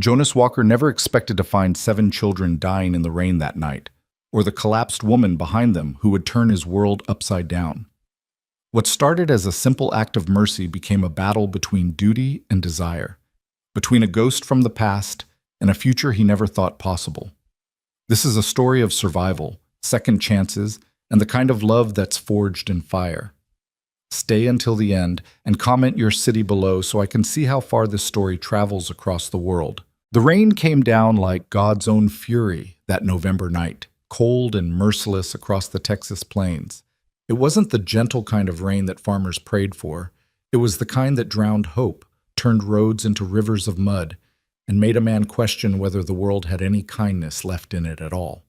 Jonas Walker never expected to find 7 children dying in the rain that night, or the collapsed woman behind them who would turn his world upside down. What started as a simple act of mercy became a battle between duty and desire, between a ghost from the past and a future he never thought possible. This is a story of survival, second chances, and the kind of love that's forged in fire. Stay until the end and comment your city below so I can see how far this story travels across the world. The rain came down like God's own fury that November night, cold and merciless across the Texas plains. It wasn't the gentle kind of rain that farmers prayed for. It was the kind that drowned hope, turned roads into rivers of mud, and made a man question whether the world had any kindness left in it at all.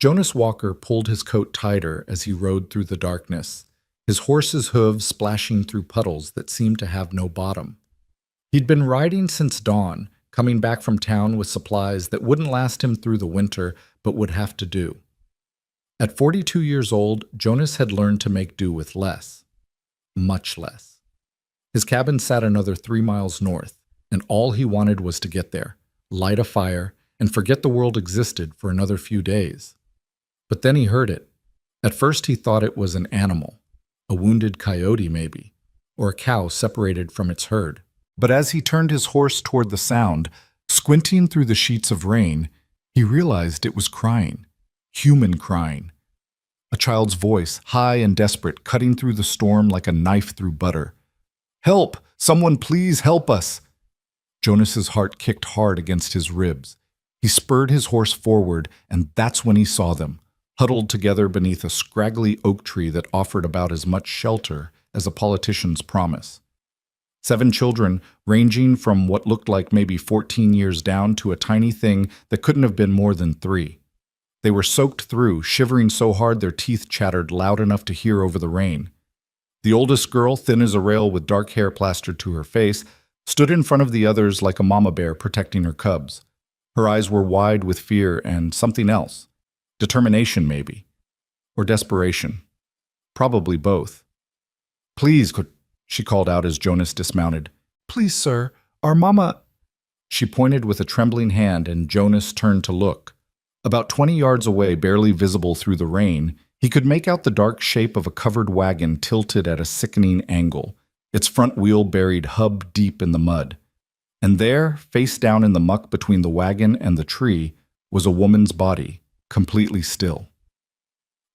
Jonas Walker pulled his coat tighter as he rode through the darkness, his horse's hooves splashing through puddles that seemed to have no bottom. He'd been riding since dawn, coming back from town with supplies that wouldn't last him through the winter but would have to do. At 42 years old, Jonas had learned to make do with less. Much less. His cabin sat another 3 miles north, and all he wanted was to get there, light a fire, and forget the world existed for another few days. But then he heard it. At first he thought it was an animal, a wounded coyote maybe, or a cow separated from its herd. But as he turned his horse toward the sound, squinting through the sheets of rain, he realized it was crying, human crying. A child's voice, high and desperate, cutting through the storm like a knife through butter. "Help! Someone please help us!" Jonas's heart kicked hard against his ribs. He spurred his horse forward, and that's when he saw them, huddled together beneath a scraggly oak tree that offered about as much shelter as a politician's promise. 7 children, ranging from what looked like maybe 14 years down to a tiny thing that couldn't have been more than 3. They were soaked through, shivering so hard their teeth chattered loud enough to hear over the rain. The oldest girl, thin as a rail with dark hair plastered to her face, stood in front of the others like a mama bear protecting her cubs. Her eyes were wide with fear and something else. Determination, maybe. Or desperation. Probably both. "Please," she called out as Jonas dismounted. "Please, sir, our mama—" She pointed with a trembling hand, and Jonas turned to look. About 20 yards away, barely visible through the rain, he could make out the dark shape of a covered wagon tilted at a sickening angle, its front wheel buried hub deep in the mud. And there, face down in the muck between the wagon and the tree, was a woman's body, completely still.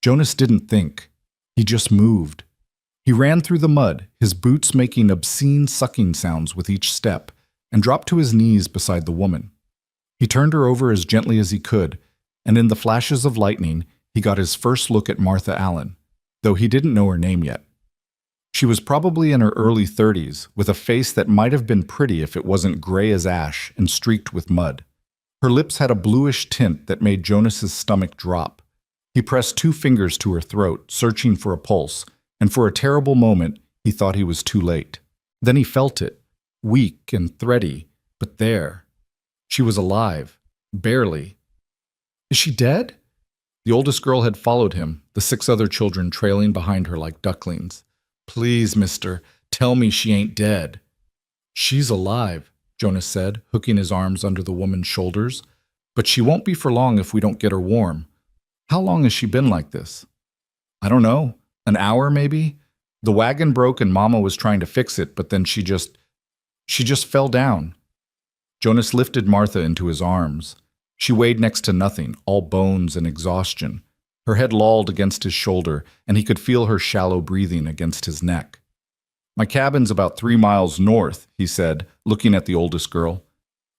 Jonas didn't think. He just moved. He ran through the mud, his boots making obscene sucking sounds with each step, and dropped to his knees beside the woman. He turned her over as gently as he could, and in the flashes of lightning, he got his first look at Martha Allen, though he didn't know her name yet. She was probably in her early 30s, with a face that might have been pretty if it wasn't gray as ash and streaked with mud. Her lips had a bluish tint that made Jonas's stomach drop. He pressed 2 fingers to her throat, searching for a pulse, and for a terrible moment, he thought he was too late. Then he felt it, weak and thready, but there. She was alive, barely. "Is she dead?" The oldest girl had followed him, the 6 other children trailing behind her like ducklings. "Please, mister, tell me she ain't dead." "She's alive," Jonas said, hooking his arms under the woman's shoulders. "But she won't be for long if we don't get her warm. How long has she been like this?" "I don't know. An hour, maybe? The wagon broke and Mama was trying to fix it, but then she just fell down." Jonas lifted Martha into his arms. She weighed next to nothing, all bones and exhaustion. Her head lolled against his shoulder, and he could feel her shallow breathing against his neck. "My cabin's about 3 miles north," he said, looking at the oldest girl.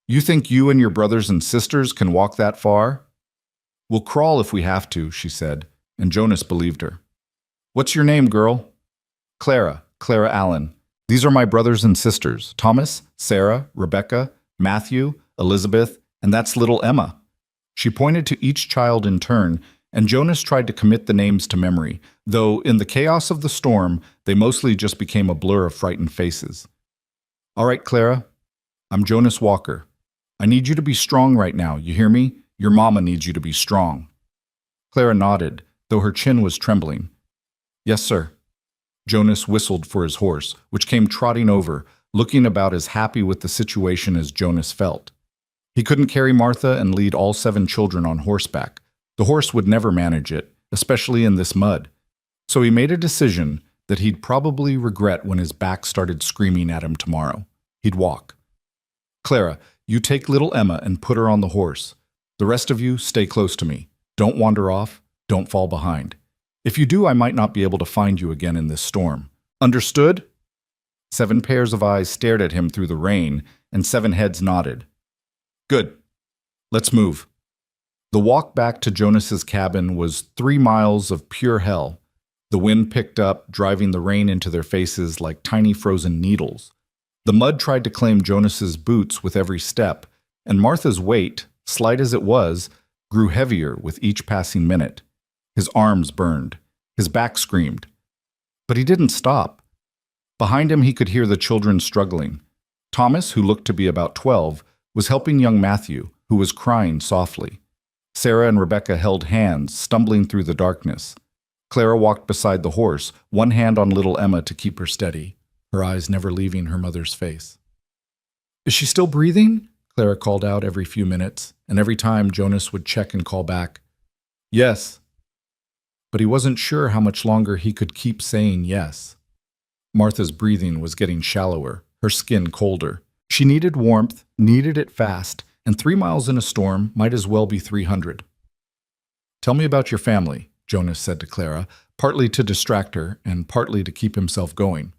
"You think you and your brothers and sisters can walk that far?" "We'll crawl if we have to," she said, and Jonas believed her. "What's your name, girl?" Clara Allen. "These are my brothers and sisters, Thomas, Sarah, Rebecca, Matthew, Elizabeth, and that's little Emma." She pointed to each child in turn, and Jonas tried to commit the names to memory, though in the chaos of the storm, they mostly just became a blur of frightened faces. "All right, Clara, I'm Jonas Walker. I need you to be strong right now, you hear me? Your mama needs you to be strong." Clara nodded, though her chin was trembling. "Yes, sir." Jonas whistled for his horse, which came trotting over, looking about as happy with the situation as Jonas felt. He couldn't carry Martha and lead all 7 children on horseback. The horse would never manage it, especially in this mud. So he made a decision that he'd probably regret when his back started screaming at him tomorrow. He'd walk. Clara, you take little Emma and put her on the horse. The rest of you stay close to me. Don't wander off. Don't fall behind. If you do, I might not be able to find you again in this storm. Understood? 7 pairs of eyes stared at him through the rain, and 7 heads nodded. Good. Let's move. The walk back to Jonas's cabin was 3 miles of pure hell. The wind picked up, driving the rain into their faces like tiny frozen needles. The mud tried to claim Jonas's boots with every step, and Martha's weight, slight as it was, grew heavier with each passing minute. His arms burned. His back screamed. But he didn't stop. Behind him he could hear the children struggling. Thomas, who looked to be about 12, was helping young Matthew, who was crying softly. Sarah and Rebecca held hands, stumbling through the darkness. Clara walked beside the horse, one hand on little Emma to keep her steady, her eyes never leaving her mother's face. Is she still breathing? Clara called out every few minutes, and every time Jonas would check and call back, Yes. But he wasn't sure how much longer he could keep saying yes. Martha's breathing was getting shallower, her skin colder. She needed warmth, needed it fast, and 3 miles in a storm might as well be 300. Tell me about your family, Jonas said to Clara, partly to distract her and partly to keep himself going.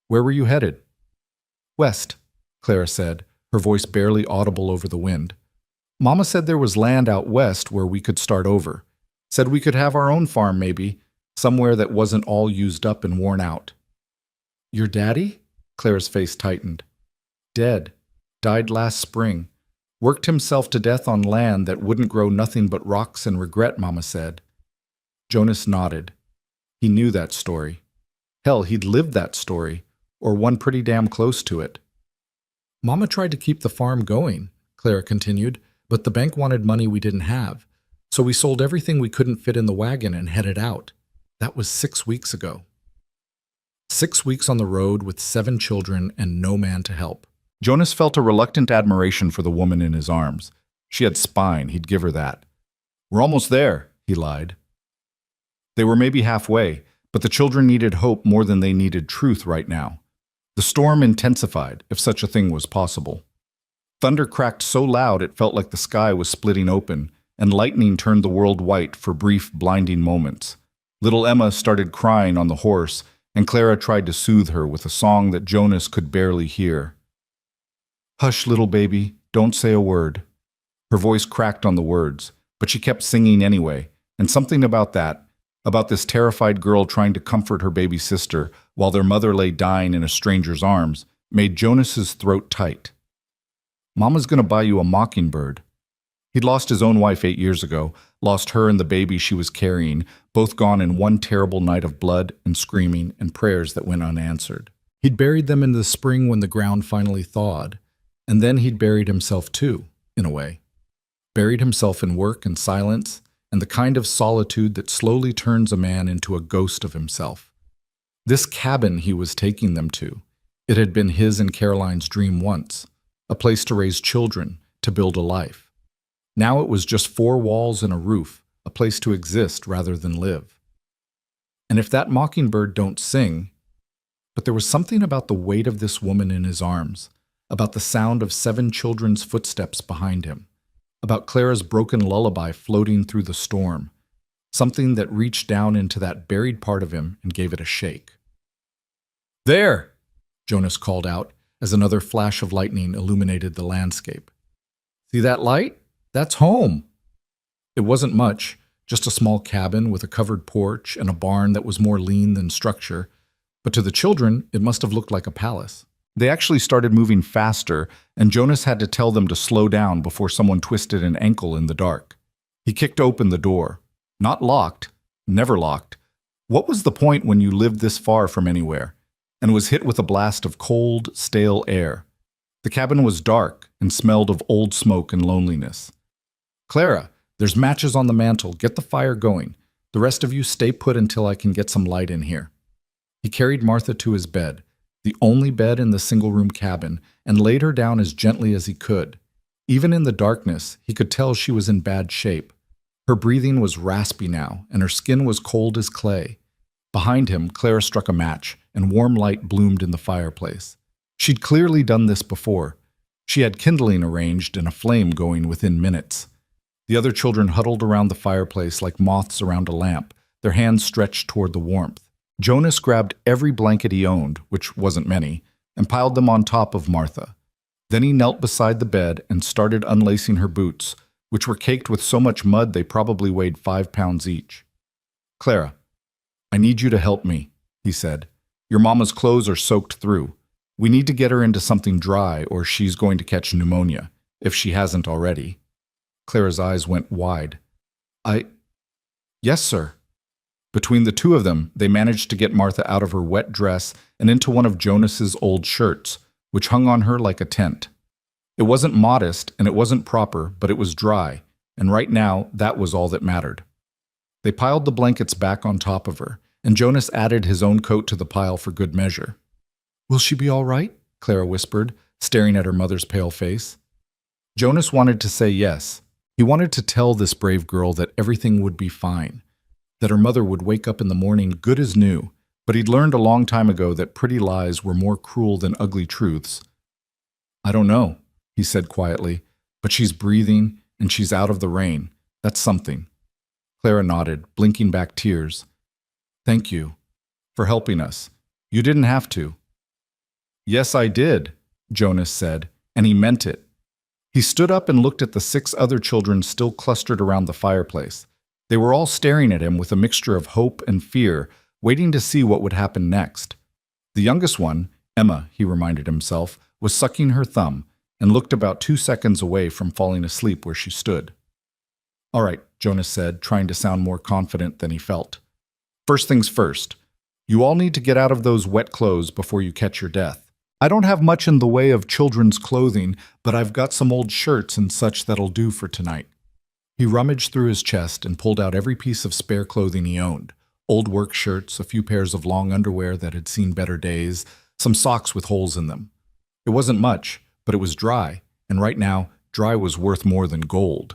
Where were you headed? West, Clara said, her voice barely audible over the wind. Mama said there was land out west where we could start over. Said we could have our own farm maybe, somewhere that wasn't all used up and worn out. Your daddy? Clara's face tightened. Dead. Died last spring. Worked himself to death on land that wouldn't grow nothing but rocks and regret, Mama said. Jonas nodded. He knew that story. Hell, he'd lived that story, or one pretty damn close to it. Mama tried to keep the farm going, Clara continued, but the bank wanted money we didn't have. So we sold everything we couldn't fit in the wagon and headed out. That was 6 weeks ago. 6 weeks on the road with 7 children and no man to help. Jonas felt a reluctant admiration for the woman in his arms. She had spine, he'd give her that. We're almost there, he lied. They were maybe halfway, but the children needed hope more than they needed truth right now. The storm intensified, if such a thing was possible. Thunder cracked so loud it felt like the sky was splitting open, and lightning turned the world white for brief, blinding moments. Little Emma started crying on the horse, and Clara tried to soothe her with a song that Jonas could barely hear. Hush, little baby, don't say a word. Her voice cracked on the words, but she kept singing anyway, and something about that, about this terrified girl trying to comfort her baby sister while their mother lay dying in a stranger's arms, made Jonas's throat tight. Mama's gonna buy you a mockingbird. He'd lost his own wife 8 years ago, lost her and the baby she was carrying, both gone in one terrible night of blood and screaming and prayers that went unanswered. He'd buried them in the spring when the ground finally thawed, and then he'd buried himself too, in a way. Buried himself in work and silence, and the kind of solitude that slowly turns a man into a ghost of himself. This cabin he was taking them to, it had been his and Caroline's dream once, a place to raise children, to build a life. Now it was just 4 walls and a roof, a place to exist rather than live. And if that mockingbird don't sing, but there was something about the weight of this woman in his arms, about the sound of 7 children's footsteps behind him, about Clara's broken lullaby floating through the storm, something that reached down into that buried part of him and gave it a shake. There! Jonas called out as another flash of lightning illuminated the landscape. See that light? That's home! It wasn't much, just a small cabin with a covered porch and a barn that was more lean than structure, but to the children it must have looked like a palace. They actually started moving faster, and Jonas had to tell them to slow down before someone twisted an ankle in the dark. He kicked open the door. Not locked, never locked. What was the point when you lived this far from anywhere, and was hit with a blast of cold, stale air? The cabin was dark and smelled of old smoke and loneliness. Clara, there's matches on the mantel. Get the fire going. The rest of you stay put until I can get some light in here. He carried Martha to his bed, the only bed in the single-room cabin, and laid her down as gently as he could. Even in the darkness, he could tell she was in bad shape. Her breathing was raspy now, and her skin was cold as clay. Behind him, Clara struck a match, and warm light bloomed in the fireplace. She'd clearly done this before. She had kindling arranged and a flame going within minutes. The other children huddled around the fireplace like moths around a lamp, their hands stretched toward the warmth. Jonas grabbed every blanket he owned, which wasn't many, and piled them on top of Martha. Then he knelt beside the bed and started unlacing her boots, which were caked with so much mud they probably weighed 5 pounds each. "Clara, I need you to help me," he said. "Your mama's clothes are soaked through. We need to get her into something dry or she's going to catch pneumonia, if she hasn't already." Clara's eyes went wide. Yes, sir." Between the two of them, they managed to get Martha out of her wet dress and into one of Jonas's old shirts, which hung on her like a tent. It wasn't modest and it wasn't proper, but it was dry, and right now that was all that mattered. They piled the blankets back on top of her, and Jonas added his own coat to the pile for good measure. "Will she be all right?" Clara whispered, staring at her mother's pale face. Jonas wanted to say yes. He wanted to tell this brave girl that everything would be fine, that her mother would wake up in the morning good as new, but he'd learned a long time ago that pretty lies were more cruel than ugly truths. "I don't know," he said quietly, "but she's breathing and she's out of the rain. That's something." Clara nodded, blinking back tears. "Thank you for helping us. You didn't have to." "Yes, I did," Jonas said, and he meant it. He stood up and looked at the 6 other children still clustered around the fireplace. They were all staring at him with a mixture of hope and fear, waiting to see what would happen next. The youngest one, Emma, he reminded himself, was sucking her thumb and looked about 2 seconds away from falling asleep where she stood. "All right," Jonas said, trying to sound more confident than he felt. "First things first. You all need to get out of those wet clothes before you catch your death. I don't have much in the way of children's clothing, but I've got some old shirts and such that'll do for tonight." He rummaged through his chest and pulled out every piece of spare clothing he owned. Old work shirts, a few pairs of long underwear that had seen better days, some socks with holes in them. It wasn't much, but it was dry, and right now, dry was worth more than gold.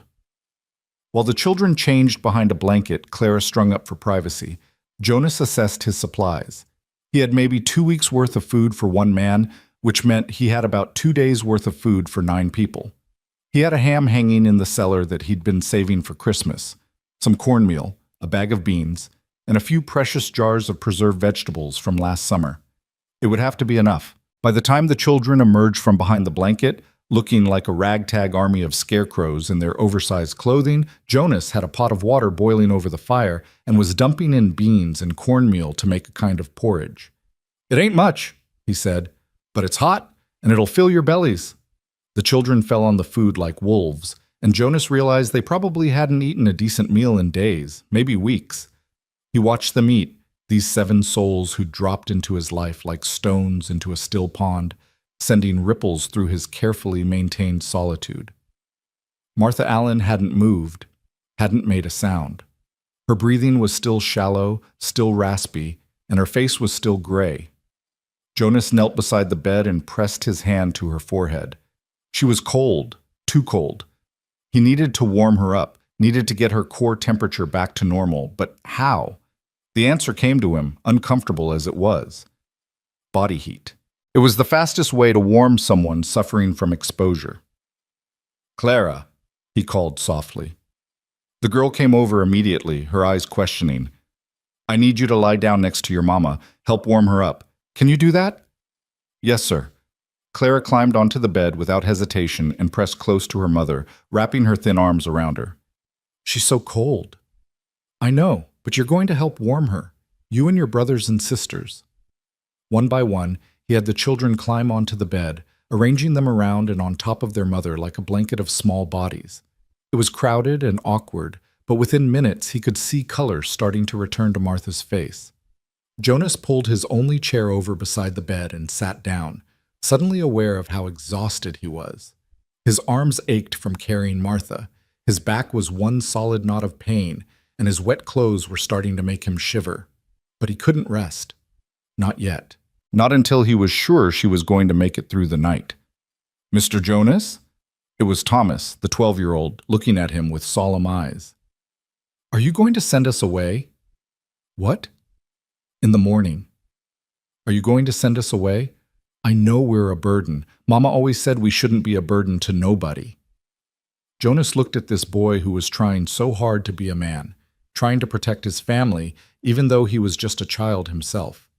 While the children changed behind a blanket Clara strung up for privacy, Jonas assessed his supplies. He had maybe 2 weeks' worth of food for one man, which meant he had about 2 days' worth of food for 9 people. He had a ham hanging in the cellar that he'd been saving for Christmas, some cornmeal, a bag of beans, and a few precious jars of preserved vegetables from last summer. It would have to be enough. By the time the children emerged from behind the blanket, looking like a ragtag army of scarecrows in their oversized clothing, Jonas had a pot of water boiling over the fire and was dumping in beans and cornmeal to make a kind of porridge. "It ain't much," he said, "but it's hot, and it'll fill your bellies." The children fell on the food like wolves, and Jonas realized they probably hadn't eaten a decent meal in days, maybe weeks. He watched them eat, these 7 souls who dropped into his life like stones into a still pond, sending ripples through his carefully maintained solitude. Martha Allen hadn't moved, hadn't made a sound. Her breathing was still shallow, still raspy, and her face was still gray. Jonas knelt beside the bed and pressed his hand to her forehead. She was cold, too cold. He needed to warm her up, needed to get her core temperature back to normal, but how? The answer came to him, uncomfortable as it was. Body heat. It was the fastest way to warm someone suffering from exposure. "Clara," he called softly. The girl came over immediately, her eyes questioning. "I need you to lie down next to your mama, help warm her up. Can you do that?" "Yes, sir." Clara climbed onto the bed without hesitation and pressed close to her mother, wrapping her thin arms around her. "She's so cold." "I know, but you're going to help warm her, you and your brothers and sisters." One by one, he had the children climb onto the bed, arranging them around and on top of their mother like a blanket of small bodies. It was crowded and awkward, but within minutes he could see color starting to return to Martha's face. Jonas pulled his only chair over beside the bed and sat down, suddenly aware of how exhausted he was. His arms ached from carrying Martha, his back was one solid knot of pain, and his wet clothes were starting to make him shiver. But he couldn't rest. Not yet. Not until he was sure she was going to make it through the night. "Mr. Jonas?" It was Thomas, the 12-year-old, looking at him with solemn eyes. "Are you going to send us away?" "What?" "In the morning. Are you going to send us away? I know we're a burden. Mama always said we shouldn't be a burden to nobody." Jonas looked at this boy who was trying so hard to be a man, trying to protect his family, even though he was just a child himself.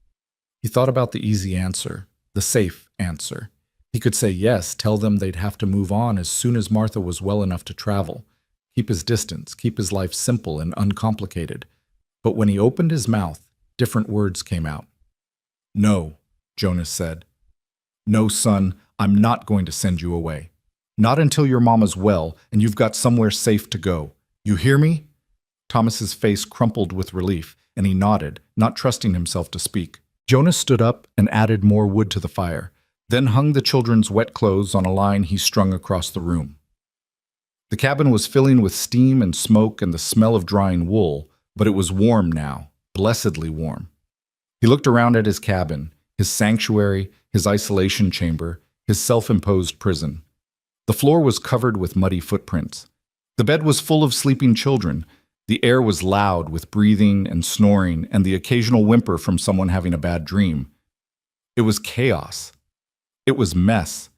He thought about the easy answer, the safe answer. He could say yes, tell them they'd have to move on as soon as Martha was well enough to travel, keep his distance, keep his life simple and uncomplicated. But when he opened his mouth, different words came out. "No," Jonas said. "No, son, I'm not going to send you away. Not until your mama's well and you've got somewhere safe to go. You hear me?" Thomas's face crumpled with relief, and he nodded, not trusting himself to speak. Jonas stood up and added more wood to the fire, then hung the children's wet clothes on a line he strung across the room. The cabin was filling with steam and smoke and the smell of drying wool, but it was warm now, blessedly warm. He looked around at his cabin, his sanctuary, his isolation chamber, his self-imposed prison. The floor was covered with muddy footprints. The bed was full of sleeping children. The air was loud with breathing and snoring and the occasional whimper from someone having a bad dream. It was chaos. It was mess.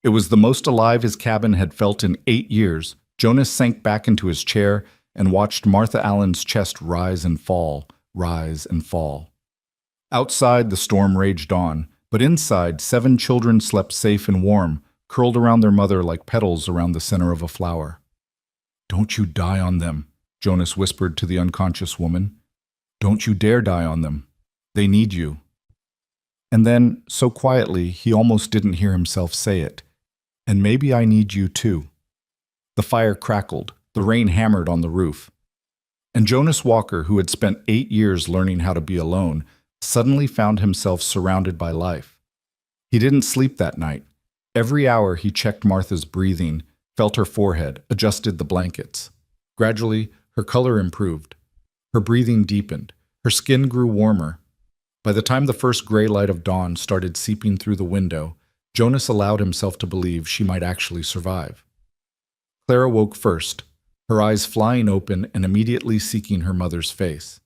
It was the most alive his cabin had felt in 8 years. Jonas sank back into his chair and watched Martha Allen's chest rise and fall, rise and fall. Outside, the storm raged on, but inside, 7 children slept safe and warm, curled around their mother like petals around the center of a flower. "Don't you die on them," Jonas whispered to the unconscious woman. "Don't you dare die on them. They need you." And then, so quietly, he almost didn't hear himself say it. "And maybe I need you too." The fire crackled, the rain hammered on the roof. And Jonas Walker, who had spent 8 years learning how to be alone, suddenly found himself surrounded by life. He didn't sleep that night. Every hour he checked Martha's breathing, felt her forehead, adjusted the blankets. Gradually, her color improved. Her breathing deepened. Her skin grew warmer. By the time the first gray light of dawn started seeping through the window, Jonas allowed himself to believe she might actually survive. Clara woke first, her eyes flying open and immediately seeking her mother's face.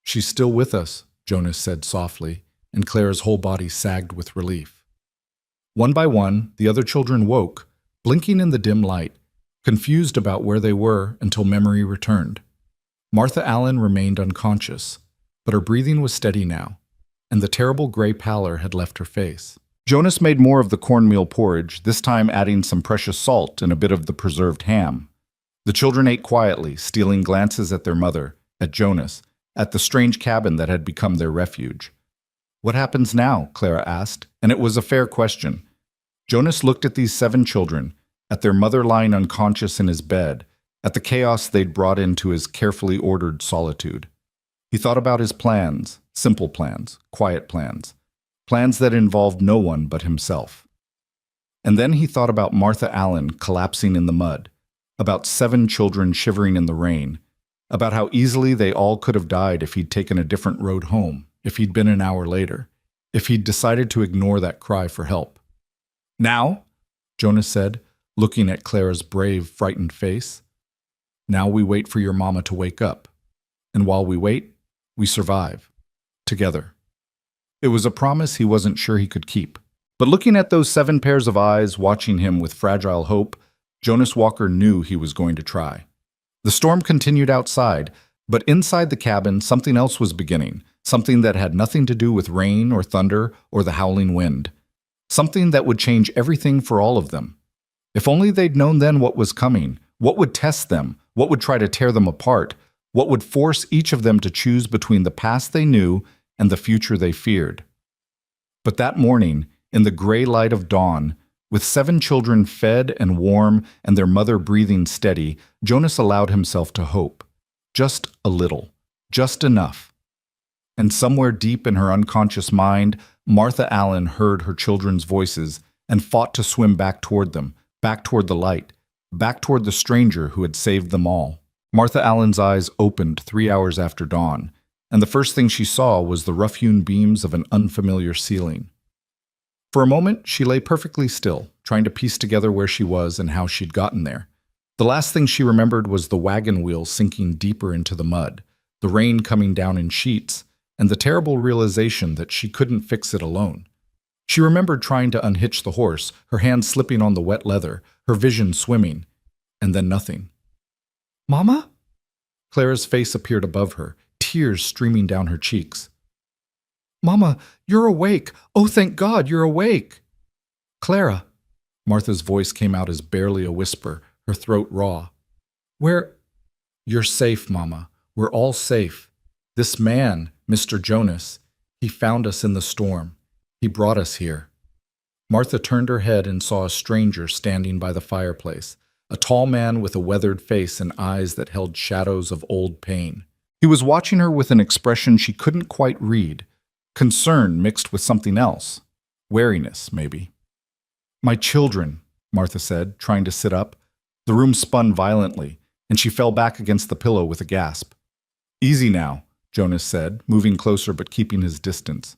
"She's still with us," Jonas said softly, and Clara's whole body sagged with relief. One by one, the other children woke, blinking in the dim light, confused about where they were until memory returned. Martha Allen remained unconscious, but her breathing was steady now, and the terrible gray pallor had left her face. Jonas made more of the cornmeal porridge, this time adding some precious salt and a bit of the preserved ham. The children ate quietly, stealing glances at their mother, at Jonas, at the strange cabin that had become their refuge. "What happens now?" Clara asked, and it was a fair question. Jonas looked at these 7 children, at their mother lying unconscious in his bed, at the chaos they'd brought into his carefully ordered solitude. He thought about his plans, simple plans, quiet plans, plans that involved no one but himself. And then he thought about Martha Allen collapsing in the mud, about 7 children shivering in the rain, about how easily they all could have died if he'd taken a different road home, if he'd been an hour later, if he'd decided to ignore that cry for help. "Now," Jonas said, looking at Clara's brave, frightened face. "Now we wait for your mama to wake up. And while we wait, we survive. Together." It was a promise he wasn't sure he could keep. But looking at those 7 pairs of eyes watching him with fragile hope, Jonas Walker knew he was going to try. The storm continued outside, but inside the cabin something else was beginning, something that had nothing to do with rain or thunder or the howling wind. Something that would change everything for all of them. If only they'd known then what was coming, what would test them, what would try to tear them apart, what would force each of them to choose between the past they knew and the future they feared. But that morning, in the gray light of dawn, with 7 children fed and warm and their mother breathing steady, Jonas allowed himself to hope. Just a little. Just enough. And somewhere deep in her unconscious mind, Martha Allen heard her children's voices and fought to swim back toward them, back toward the light, back toward the stranger who had saved them all. Martha Allen's eyes opened 3 hours after dawn, and the first thing she saw was the rough-hewn beams of an unfamiliar ceiling. For a moment, she lay perfectly still, trying to piece together where she was and how she'd gotten there. The last thing she remembered was the wagon wheel sinking deeper into the mud, the rain coming down in sheets, and the terrible realization that she couldn't fix it alone. She remembered trying to unhitch the horse, her hands slipping on the wet leather, her vision swimming, and then nothing. "Mama?" Clara's face appeared above her, tears streaming down her cheeks. "Mama, you're awake! Oh, thank God, you're awake!" "Clara," Martha's voice came out as barely a whisper, her throat raw. "Where—" "You're safe, Mama. We're all safe. This man, Mr. Jonas, he found us in the storm. He brought us here." Martha turned her head and saw a stranger standing by the fireplace, a tall man with a weathered face and eyes that held shadows of old pain. He was watching her with an expression she couldn't quite read, concern mixed with something else. Wariness, maybe. "My children," Martha said, trying to sit up. The room spun violently, and she fell back against the pillow with a gasp. "Easy now," Jonas said, moving closer but keeping his distance.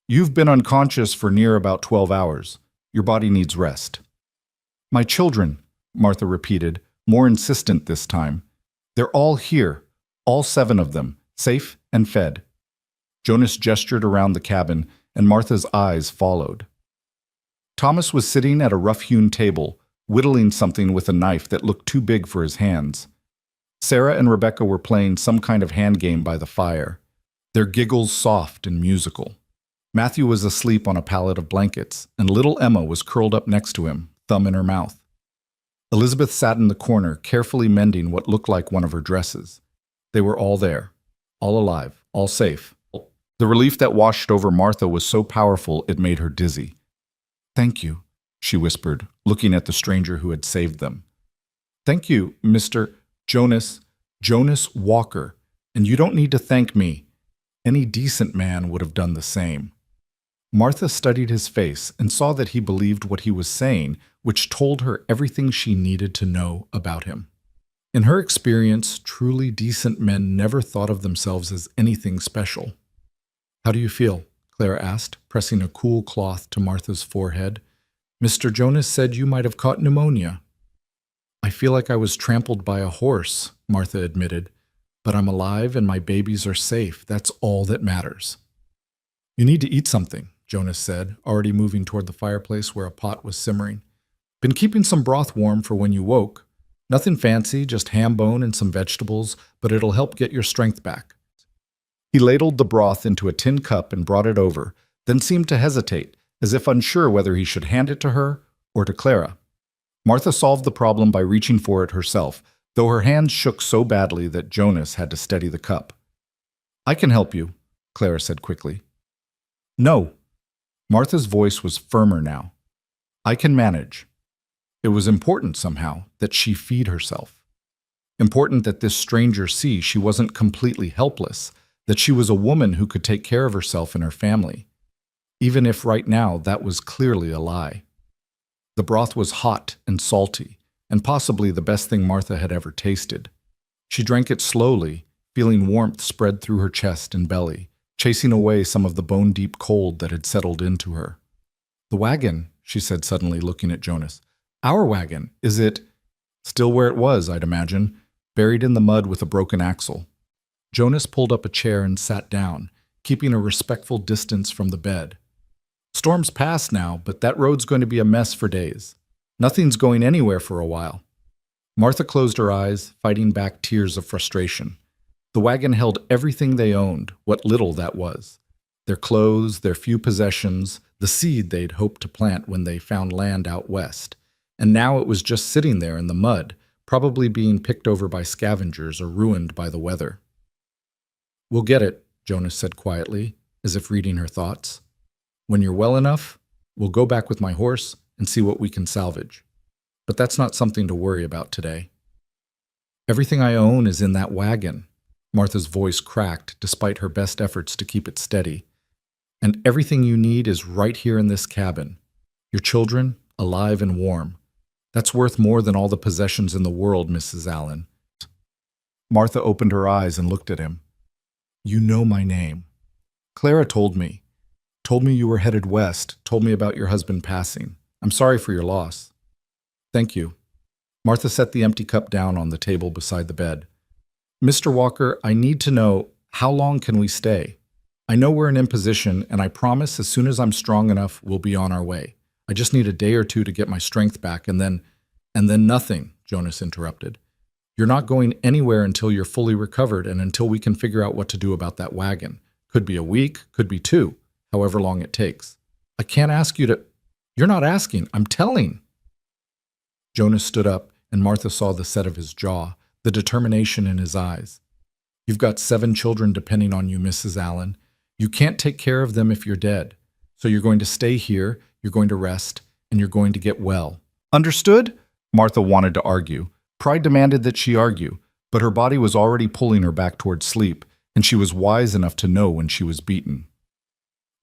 "You've been unconscious for near about 12 hours. Your body needs rest." "My children," Martha repeated, more insistent this time. "They're all here, all 7 of them, safe and fed." Jonas gestured around the cabin, and Martha's eyes followed. Thomas was sitting at a rough-hewn table, whittling something with a knife that looked too big for his hands. Sarah and Rebecca were playing some kind of hand game by the fire, their giggles soft and musical. Matthew was asleep on a pallet of blankets, and little Emma was curled up next to him, thumb in her mouth. Elizabeth sat in the corner, carefully mending what looked like one of her dresses. They were all there, all alive, all safe. The relief that washed over Martha was so powerful it made her dizzy. "Thank you," she whispered, looking at the stranger who had saved them. "Thank you, Mr. Jonas Walker, and you don't need to thank me. Any decent man would have done the same." Martha studied his face and saw that he believed what he was saying, which told her everything she needed to know about him. In her experience, truly decent men never thought of themselves as anything special. "How do you feel?" Clara asked, pressing a cool cloth to Martha's forehead. "Mr. Jonas said you might have caught pneumonia." "I feel like I was trampled by a horse," Martha admitted. "But I'm alive and my babies are safe. That's all that matters." "You need to eat something," Jonas said, already moving toward the fireplace where a pot was simmering. "Been keeping some broth warm for when you woke. Nothing fancy, just ham bone and some vegetables, but it'll help get your strength back." He ladled the broth into a tin cup and brought it over, then seemed to hesitate, as if unsure whether he should hand it to her or to Clara. Martha solved the problem by reaching for it herself, though her hands shook so badly that Jonas had to steady the cup. "I can help you," Clara said quickly. "No." Martha's voice was firmer now. "I can manage." It was important somehow that she feed herself. Important that this stranger see she wasn't completely helpless, that she was a woman who could take care of herself and her family, even if right now that was clearly a lie. The broth was hot and salty, and possibly the best thing Martha had ever tasted. She drank it slowly, feeling warmth spread through her chest and belly, chasing away some of the bone-deep cold that had settled into her. "The wagon," she said suddenly, looking at Jonas. "Our wagon, is it—" "Still where it was, I'd imagine, buried in the mud with a broken axle." Jonas pulled up a chair and sat down, keeping a respectful distance from the bed. "Storm's past now, but that road's going to be a mess for days. Nothing's going anywhere for a while." Martha closed her eyes, fighting back tears of frustration. The wagon held everything they owned, what little that was. Their clothes, their few possessions, the seed they'd hoped to plant when they found land out west. And now it was just sitting there in the mud, probably being picked over by scavengers or ruined by the weather. "We'll get it," Jonas said quietly, as if reading her thoughts. "When you're well enough, we'll go back with my horse and see what we can salvage. But that's not something to worry about today." "Everything I own is in that wagon." Martha's voice cracked despite her best efforts to keep it steady. "And everything you need is right here in this cabin. Your children, alive and warm. That's worth more than all the possessions in the world, Mrs. Allen." Martha opened her eyes and looked at him. "You know my name. Clara told me. Told me you were headed west, told me about your husband passing. I'm sorry for your loss. Thank you. Martha set the empty cup down on the table beside the bed. Mr. Walker, I need to know, how long can we stay? I know we're an imposition, and I promise as soon as I'm strong enough, we'll be on our way. I just need a day or two to get my strength back, and then nothing, Jonas interrupted. You're not going anywhere until you're fully recovered and until we can figure out what to do about that wagon. Could be a week, could be 2, however long it takes. I can't ask you to... You're not asking, I'm telling. Jonas stood up, and Martha saw the set of his jaw, the determination in his eyes. You've got 7 children depending on you, Mrs. Allen. You can't take care of them if you're dead. So you're going to stay here, you're going to rest, and you're going to get well. Understood? Martha wanted to argue. Pride demanded that she argue, but her body was already pulling her back toward sleep, and she was wise enough to know when she was beaten.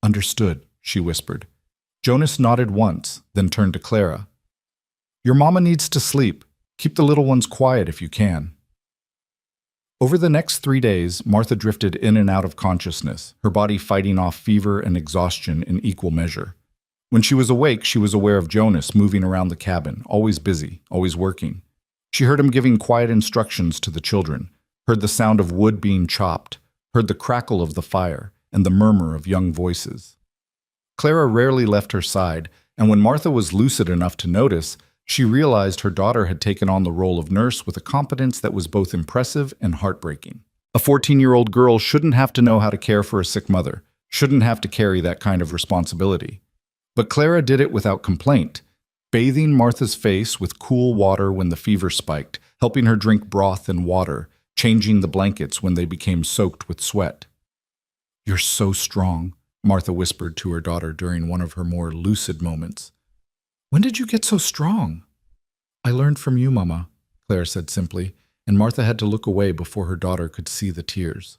Understood, she whispered. Jonas nodded once, then turned to Clara. Your mama needs to sleep. Keep the little ones quiet if you can. Over the next 3 days, Martha drifted in and out of consciousness, her body fighting off fever and exhaustion in equal measure. When she was awake, she was aware of Jonas moving around the cabin, always busy, always working. She heard him giving quiet instructions to the children, heard the sound of wood being chopped, heard the crackle of the fire, and the murmur of young voices. Clara rarely left her side, and when Martha was lucid enough to notice, she realized her daughter had taken on the role of nurse with a competence that was both impressive and heartbreaking. A 14-year-old girl shouldn't have to know how to care for a sick mother, shouldn't have to carry that kind of responsibility. But Clara did it without complaint, bathing Martha's face with cool water when the fever spiked, helping her drink broth and water, changing the blankets when they became soaked with sweat. You're so strong, Martha whispered to her daughter during one of her more lucid moments. When did you get so strong? I learned from you, Mama, Clara said simply, and Martha had to look away before her daughter could see the tears.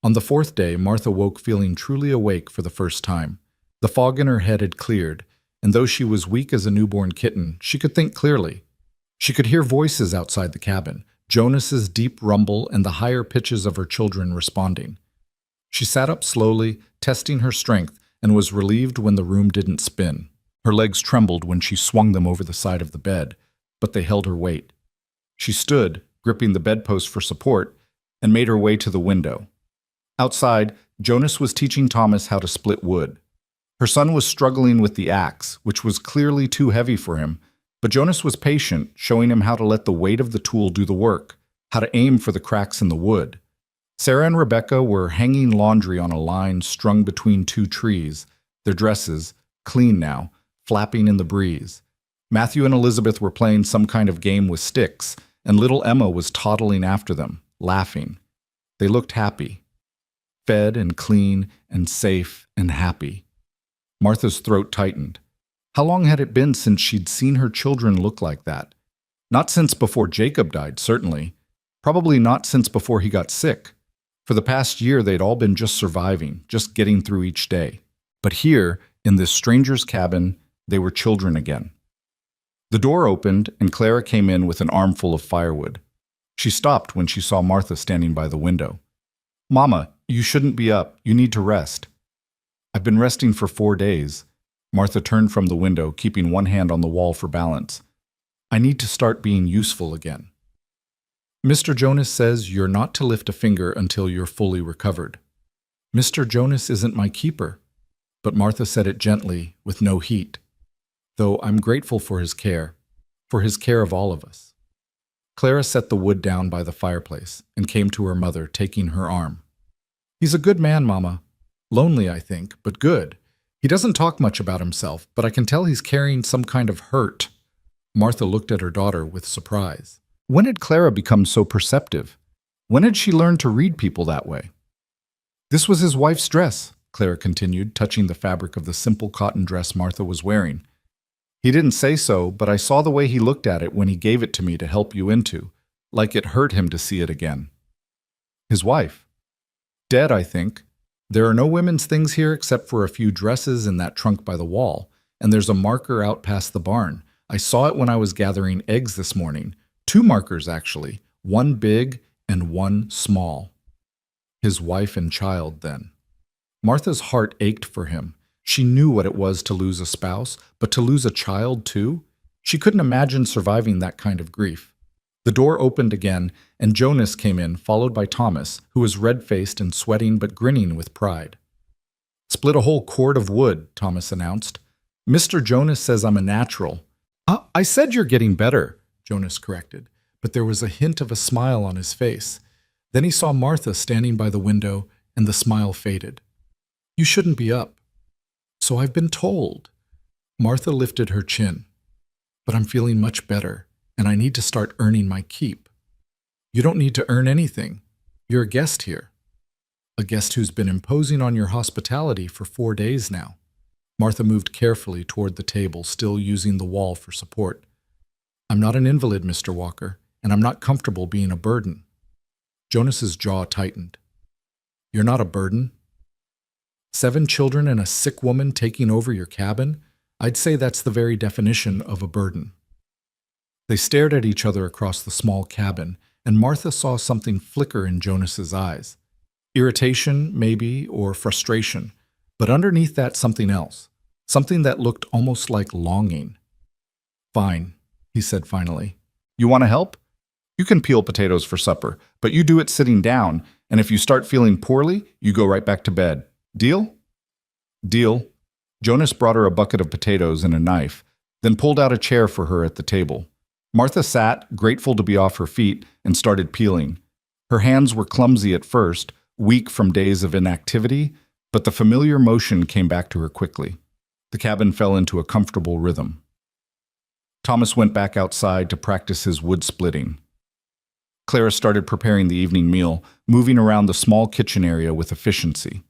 On the 4th day, Martha woke feeling truly awake for the first time. The fog in her head had cleared, and though she was weak as a newborn kitten, she could think clearly. She could hear voices outside the cabin, Jonas's deep rumble and the higher pitches of her children responding. She sat up slowly, testing her strength, and was relieved when the room didn't spin. Her legs trembled when she swung them over the side of the bed, but they held her weight. She stood, gripping the bedpost for support, and made her way to the window. Outside, Jonas was teaching Thomas how to split wood. Her son was struggling with the axe, which was clearly too heavy for him, but Jonas was patient, showing him how to let the weight of the tool do the work, how to aim for the cracks in the wood. Sarah and Rebecca were hanging laundry on a line strung between 2 trees, their dresses, clean now, flapping in the breeze. Matthew and Elizabeth were playing some kind of game with sticks, and little Emma was toddling after them, laughing. They looked happy. Fed and clean and safe and happy. Martha's throat tightened. How long had it been since she'd seen her children look like that? Not since before Jacob died, certainly. Probably not since before he got sick. For the past year, they'd all been just surviving, just getting through each day. But here, in this stranger's cabin, they were children again. The door opened, and Clara came in with an armful of firewood. She stopped when she saw Martha standing by the window. Mama, you shouldn't be up. You need to rest. I've been resting for 4 days. Martha turned from the window, keeping one hand on the wall for balance. I need to start being useful again. Mr. Jonas says you're not to lift a finger until you're fully recovered. Mr. Jonas isn't my keeper. But Martha said it gently, with no heat. Though I'm grateful for his care of all of us. Clara set the wood down by the fireplace and came to her mother, taking her arm. He's a good man, Mama. Lonely, I think, but good. He doesn't talk much about himself, but I can tell he's carrying some kind of hurt. Martha looked at her daughter with surprise. When had Clara become so perceptive? When had she learned to read people that way? This was his wife's dress, Clara continued, touching the fabric of the simple cotton dress Martha was wearing. He didn't say so, but I saw the way he looked at it when he gave it to me to help you into, like it hurt him to see it again. His wife. Dead, I think. There are no women's things here except for a few dresses in that trunk by the wall, and there's a marker out past the barn. I saw it when I was gathering eggs this morning. 2 markers, actually, one big and one small. His wife and child, then. Martha's heart ached for him. She knew what it was to lose a spouse, but to lose a child too? She couldn't imagine surviving that kind of grief. The door opened again, and Jonas came in, followed by Thomas, who was red-faced and sweating but grinning with pride. "Split a whole cord of wood," Thomas announced. "Mr. Jonas says I'm a natural." I said you're getting better," Jonas corrected, but there was a hint of a smile on his face. Then he saw Martha standing by the window, and the smile faded. "You shouldn't be up." "So I've been told." Martha lifted her chin. "But I'm feeling much better, and I need to start earning my keep." "You don't need to earn anything. You're a guest here." "A guest who's been imposing on your hospitality for 4 days now." Martha moved carefully toward the table, still using the wall for support. "I'm not an invalid, Mr. Walker, and I'm not comfortable being a burden." Jonas's jaw tightened. "You're not a burden? 7 children and a sick woman taking over your cabin? I'd say that's the very definition of a burden." They stared at each other across the small cabin, and Martha saw something flicker in Jonas's eyes. Irritation, maybe, or frustration, but underneath that something else, something that looked almost like longing. "Fine," he said finally. "You want to help? You can peel potatoes for supper, but you do it sitting down, and if you start feeling poorly, you go right back to bed. Deal?" "Deal." Jonas brought her a bucket of potatoes and a knife, then pulled out a chair for her at the table. Martha sat, grateful to be off her feet, and started peeling. Her hands were clumsy at first, weak from days of inactivity, but the familiar motion came back to her quickly. The cabin fell into a comfortable rhythm. Thomas went back outside to practice his wood splitting. Clara started preparing the evening meal, moving around the small kitchen area with efficiency.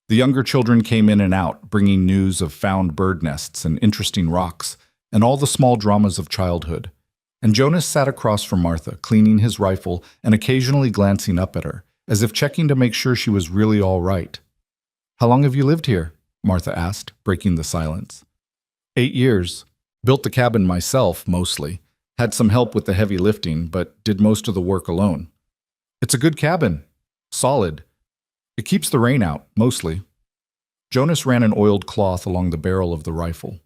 The younger children came in and out, bringing news of found bird nests and interesting rocks, and all the small dramas of childhood. And Jonas sat across from Martha, cleaning his rifle and occasionally glancing up at her, as if checking to make sure she was really all right. "How long have you lived here?" Martha asked, breaking the silence. 8 years. Built the cabin myself, mostly. Had some help with the heavy lifting, but did most of the work alone. It's a good cabin. Solid. It keeps the rain out, mostly. Jonas ran an oiled cloth along the barrel of the rifle.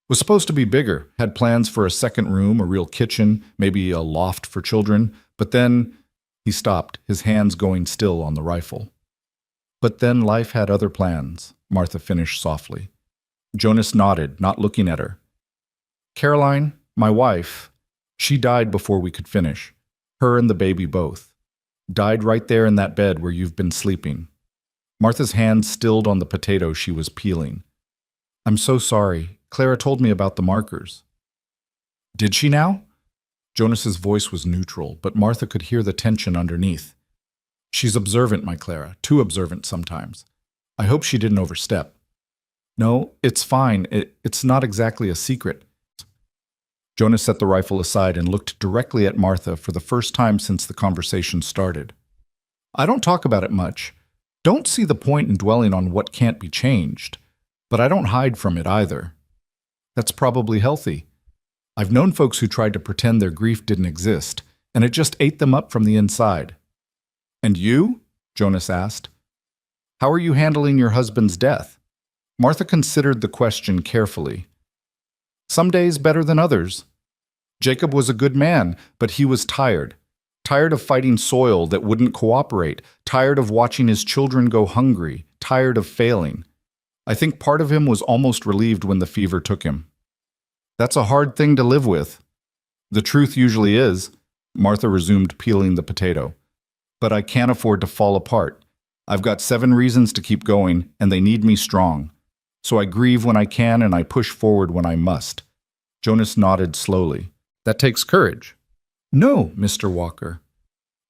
Was supposed to be bigger, had plans for a second room, a real kitchen, maybe a loft for children, but then he stopped, his hands going still on the rifle. "But then life had other plans," Martha finished softly. Jonas nodded, not looking at her. "Caroline, my wife, she died before we could finish. Her and the baby both. Died right there in that bed where you've been sleeping." Martha's hand stilled on the potato she was peeling. "I'm so sorry. Clara told me about the markers." "Did she now?" Jonas's voice was neutral, but Martha could hear the tension underneath. "She's observant, my Clara, too observant sometimes. I hope she didn't overstep." "No, it's fine. It's not exactly a secret." Jonas set the rifle aside and looked directly at Martha for the first time since the conversation started. "I don't talk about it much. Don't see the point in dwelling on what can't be changed. But I don't hide from it either. That's probably healthy. I've known folks who tried to pretend their grief didn't exist, and it just ate them up from the inside." "And you?" Jonas asked. "How are you handling your husband's death?" Martha considered the question carefully. "Some days better than others. Jacob was a good man, but he was tired. Tired of fighting soil that wouldn't cooperate, tired of watching his children go hungry, tired of failing. I think part of him was almost relieved when the fever took him. That's a hard thing to live with. The truth usually is," Martha resumed peeling the potato, "but I can't afford to fall apart. I've got 7 reasons to keep going, and they need me strong. So I grieve when I can and I push forward when I must." Jonas nodded slowly. "That takes courage." "No, Mr. Walker.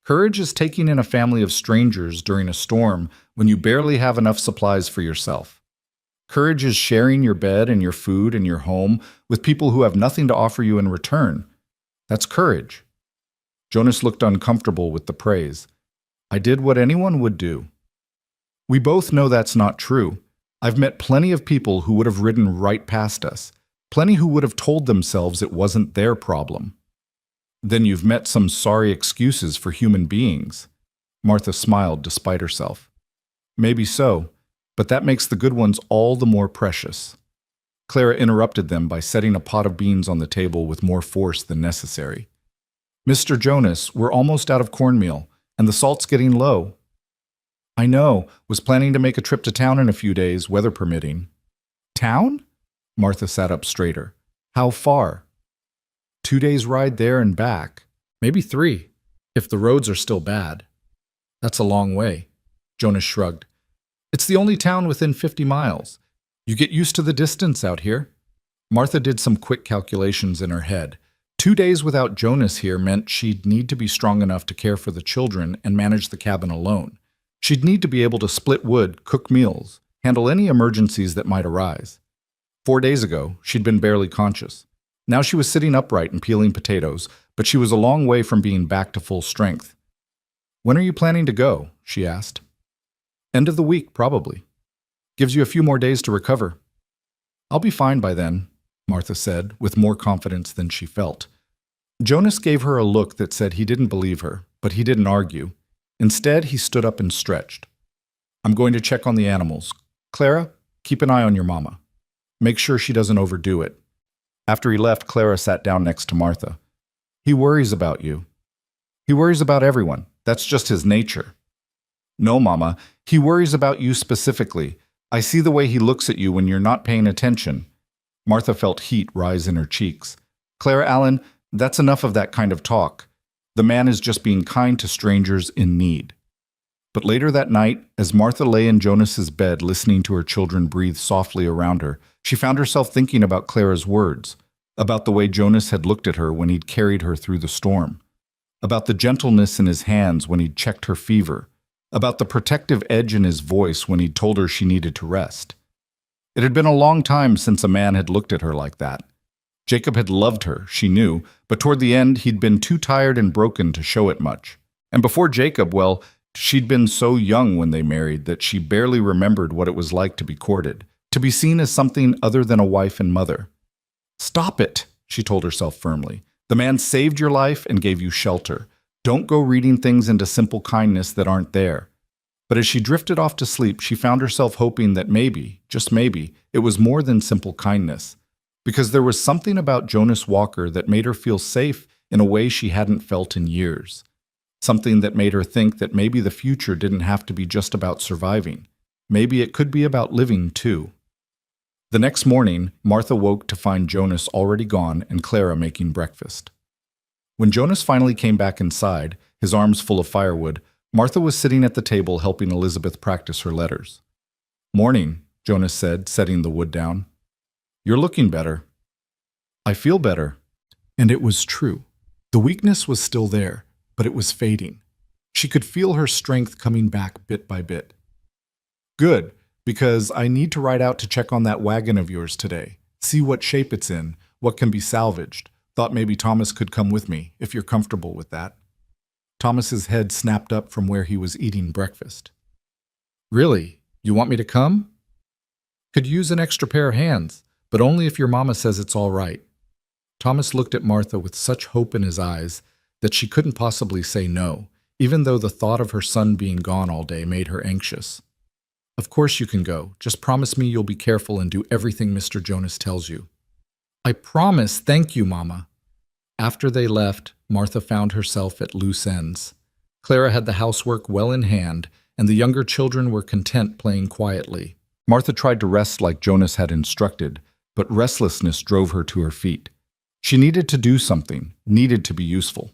Courage is taking in a family of strangers during a storm when you barely have enough supplies for yourself. Courage is sharing your bed and your food and your home with people who have nothing to offer you in return. That's courage." Jonas looked uncomfortable with the praise. "I did what anyone would do." "We both know that's not true. I've met plenty of people who would have ridden right past us, plenty who would have told themselves it wasn't their problem." "Then you've met some sorry excuses for human beings." Martha smiled despite herself. "Maybe so, but that makes the good ones all the more precious. Clara interrupted them by setting a pot of beans on the table with more force than necessary. Mr. Jonas, we're almost out of cornmeal, and the salt's getting low. I know, was planning to make a trip to town in a few days, weather permitting. Town? Martha sat up straighter. How far? 2 days' ride there and back. Maybe 3, if the roads are still bad. That's a long way. Jonas shrugged. It's the only town within 50 miles. You get used to the distance out here. Martha did some quick calculations in her head. 2 days without Jonas here meant she'd need to be strong enough to care for the children and manage the cabin alone. She'd need to be able to split wood, cook meals, handle any emergencies that might arise. 4 days ago, she'd been barely conscious. Now she was sitting upright and peeling potatoes, but she was a long way from being back to full strength. When are you planning to go? She asked. End of the week, probably. Gives you a few more days to recover. I'll be fine by then, Martha said, with more confidence than she felt. Jonas gave her a look that said he didn't believe her, but he didn't argue. Instead, he stood up and stretched. I'm going to check on the animals. Clara, keep an eye on your mama. Make sure she doesn't overdo it. After he left, Clara sat down next to Martha. He worries about you. He worries about everyone. That's just his nature. No, Mama, he worries about you specifically. I see the way he looks at you when you're not paying attention. Martha felt heat rise in her cheeks. Clara Allen, that's enough of that kind of talk. The man is just being kind to strangers in need. But later that night, as Martha lay in Jonas's bed listening to her children breathe softly around her, she found herself thinking about Clara's words, about the way Jonas had looked at her when he'd carried her through the storm, about the gentleness in his hands when he'd checked her fever, about the protective edge in his voice when he'd told her she needed to rest. It had been a long time since a man had looked at her like that. Jacob had loved her, she knew, but toward the end he'd been too tired and broken to show it much. And before Jacob, well, she'd been so young when they married that she barely remembered what it was like to be courted, to be seen as something other than a wife and mother. Stop it, she told herself firmly. The man saved your life and gave you shelter. Don't go reading things into simple kindness that aren't there. But as she drifted off to sleep, she found herself hoping that maybe, just maybe, it was more than simple kindness. Because there was something about Jonas Walker that made her feel safe in a way she hadn't felt in years. Something that made her think that maybe the future didn't have to be just about surviving. Maybe it could be about living, too. The next morning, Martha woke to find Jonas already gone and Clara making breakfast. When Jonas finally came back inside, his arms full of firewood, Martha was sitting at the table helping Elizabeth practice her letters. Morning, Jonas said, setting the wood down. You're looking better. I feel better. And it was true. The weakness was still there, but it was fading. She could feel her strength coming back bit by bit. Good, because I need to ride out to check on that wagon of yours today. See what shape it's in, what can be salvaged. Thought maybe Thomas could come with me, if you're comfortable with that. Thomas's head snapped up from where he was eating breakfast. Really? You want me to come? Could use an extra pair of hands, but only if your mama says it's all right. Thomas looked at Martha with such hope in his eyes that she couldn't possibly say no, even though the thought of her son being gone all day made her anxious. Of course you can go. Just promise me you'll be careful and do everything Mr. Jonas tells you. I promise, thank you, Mama. After they left, Martha found herself at loose ends. Clara had the housework well in hand, and the younger children were content playing quietly. Martha tried to rest like Jonas had instructed, but restlessness drove her to her feet. She needed to do something, needed to be useful.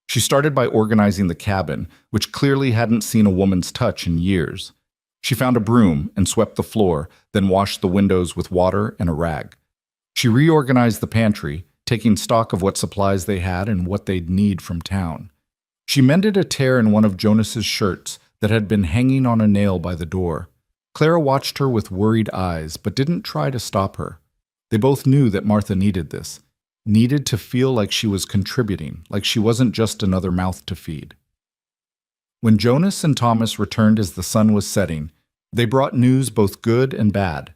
She started by organizing the cabin, which clearly hadn't seen a woman's touch in years. She found a broom and swept the floor, then washed the windows with water and a rag. She reorganized the pantry, taking stock of what supplies they had and what they'd need from town. She mended a tear in one of Jonas's shirts that had been hanging on a nail by the door. Clara watched her with worried eyes, but didn't try to stop her. They both knew that Martha needed this, needed to feel like she was contributing, like she wasn't just another mouth to feed. When Jonas and Thomas returned as the sun was setting, they brought news both good and bad.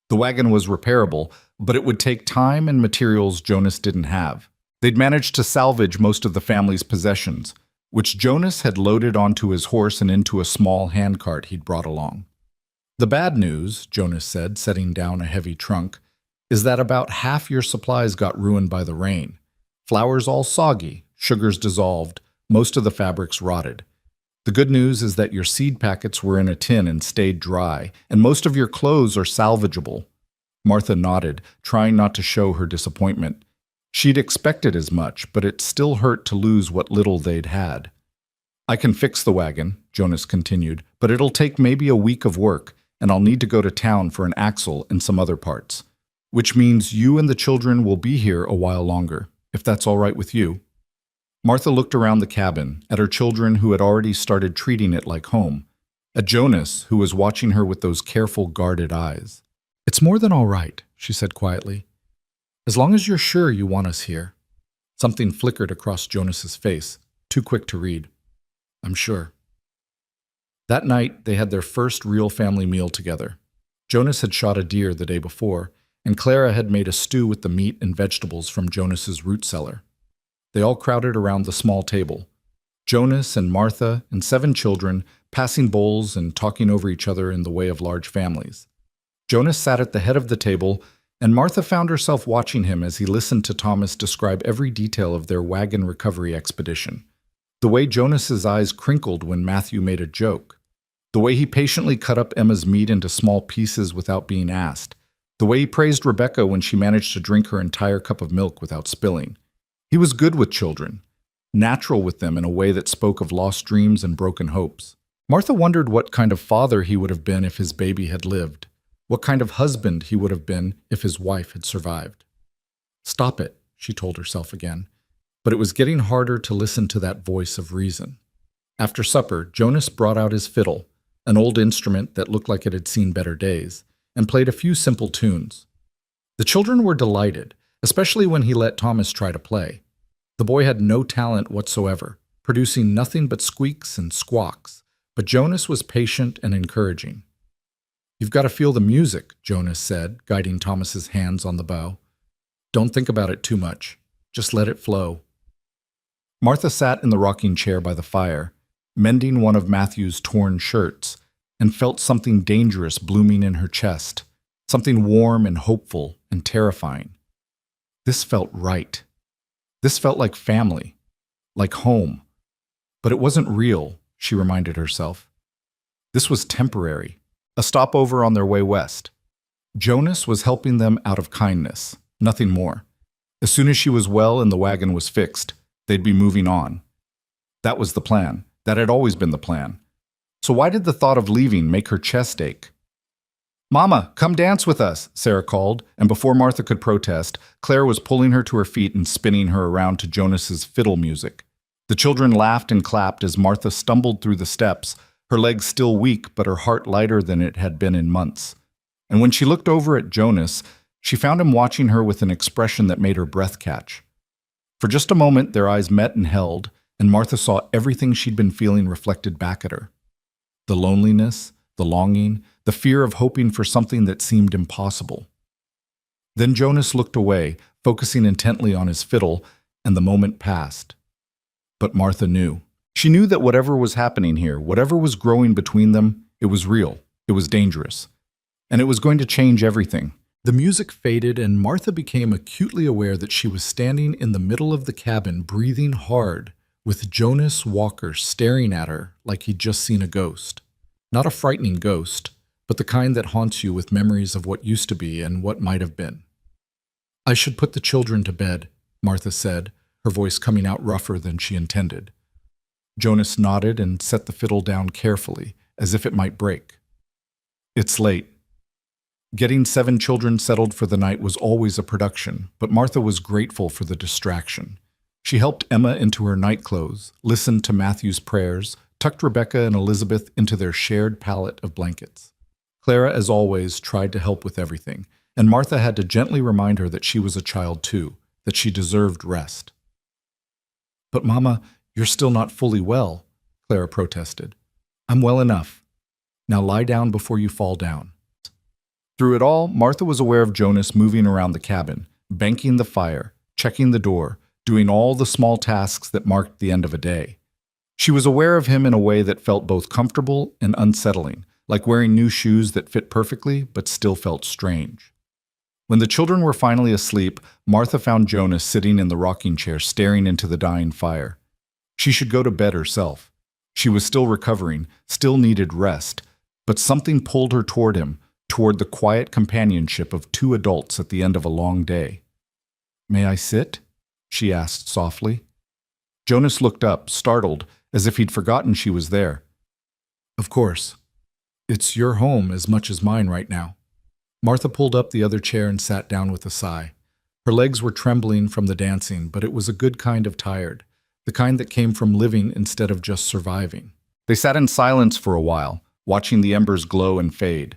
The wagon was repairable, but it would take time and materials Jonas didn't have. They'd managed to salvage most of the family's possessions, which Jonas had loaded onto his horse and into a small handcart he'd brought along. The bad news, Jonas said, setting down a heavy trunk, is that about half your supplies got ruined by the rain. Flour's all soggy, sugar's dissolved, most of the fabric's rotted. The good news is that your seed packets were in a tin and stayed dry, and most of your clothes are salvageable. Martha nodded, trying not to show her disappointment. She'd expected as much, but it still hurt to lose what little they'd had. I can fix the wagon, Jonas continued, but it'll take maybe a week of work, and I'll need to go to town for an axle and some other parts. Which means you and the children will be here a while longer, if that's all right with you. Martha looked around the cabin, at her children who had already started treating it like home, at Jonas, who was watching her with those careful, guarded eyes. "It's more than all right," she said quietly. "As long as you're sure you want us here." Something flickered across Jonas's face, too quick to read. "I'm sure." That night, they had their first real family meal together. Jonas had shot a deer the day before, and Clara had made a stew with the meat and vegetables from Jonas's root cellar. They all crowded around the small table. Jonas and Martha and 7 children, passing bowls and talking over each other in the way of large families. Jonas sat at the head of the table, and Martha found herself watching him as he listened to Thomas describe every detail of their wagon recovery expedition. The way Jonas's eyes crinkled when Matthew made a joke. The way he patiently cut up Emma's meat into small pieces without being asked. The way he praised Rebecca when she managed to drink her entire cup of milk without spilling. He was good with children, natural with them in a way that spoke of lost dreams and broken hopes. Martha wondered what kind of father he would have been if his baby had lived, what kind of husband he would have been if his wife had survived. "Stop it," she told herself again, but it was getting harder to listen to that voice of reason. After supper, Jonas brought out his fiddle, an old instrument that looked like it had seen better days, and played a few simple tunes. The children were delighted, especially when he let Thomas try to play. The boy had no talent whatsoever, producing nothing but squeaks and squawks, but Jonas was patient and encouraging. "You've got to feel the music," Jonas said, guiding Thomas's hands on the bow. "Don't think about it too much. Just let it flow." Martha sat in the rocking chair by the fire, mending one of Matthew's torn shirts, and felt something dangerous blooming in her chest, something warm and hopeful and terrifying. This felt right. This felt like family, like home. But it wasn't real, she reminded herself. This was temporary, a stopover on their way west. Jonas was helping them out of kindness, nothing more. As soon as she was well and the wagon was fixed, they'd be moving on. That was the plan. That had always been the plan. So why did the thought of leaving make her chest ache? "Mama, come dance with us," Sarah called, and before Martha could protest, Claire was pulling her to her feet and spinning her around to Jonas's fiddle music. The children laughed and clapped as Martha stumbled through the steps, her legs still weak but her heart lighter than it had been in months. And when she looked over at Jonas, she found him watching her with an expression that made her breath catch. For just a moment, their eyes met and held, and Martha saw everything she'd been feeling reflected back at her. The loneliness, the longing, the fear of hoping for something that seemed impossible. Then Jonas looked away, focusing intently on his fiddle, and the moment passed. But Martha knew. She knew that whatever was happening here, whatever was growing between them, it was real, it was dangerous. And it was going to change everything. The music faded, and Martha became acutely aware that she was standing in the middle of the cabin, breathing hard, with Jonas Walker staring at her like he'd just seen a ghost. Not a frightening ghost, but the kind that haunts you with memories of what used to be and what might have been. "I should put the children to bed," Martha said, her voice coming out rougher than she intended. Jonas nodded and set the fiddle down carefully, as if it might break. "It's late." Getting 7 children settled for the night was always a production, but Martha was grateful for the distraction. She helped Emma into her night clothes, listened to Matthew's prayers, tucked Rebecca and Elizabeth into their shared pallet of blankets. Clara, as always, tried to help with everything, and Martha had to gently remind her that she was a child too, that she deserved rest. "But Mama, you're still not fully well," Clara protested. "I'm well enough. Now lie down before you fall down." Through it all, Martha was aware of Jonas moving around the cabin, banking the fire, checking the door, doing all the small tasks that marked the end of a day. She was aware of him in a way that felt both comfortable and unsettling, like wearing new shoes that fit perfectly but still felt strange. When the children were finally asleep, Martha found Jonas sitting in the rocking chair staring into the dying fire. She should go to bed herself. She was still recovering, still needed rest, but something pulled her toward him, toward the quiet companionship of two adults at the end of a long day. "May I sit?" she asked softly. Jonas looked up, startled, as if he'd forgotten she was there. "Of course. It's your home as much as mine right now." Martha pulled up the other chair and sat down with a sigh. Her legs were trembling from the dancing, but it was a good kind of tired, the kind that came from living instead of just surviving. They sat in silence for a while, watching the embers glow and fade.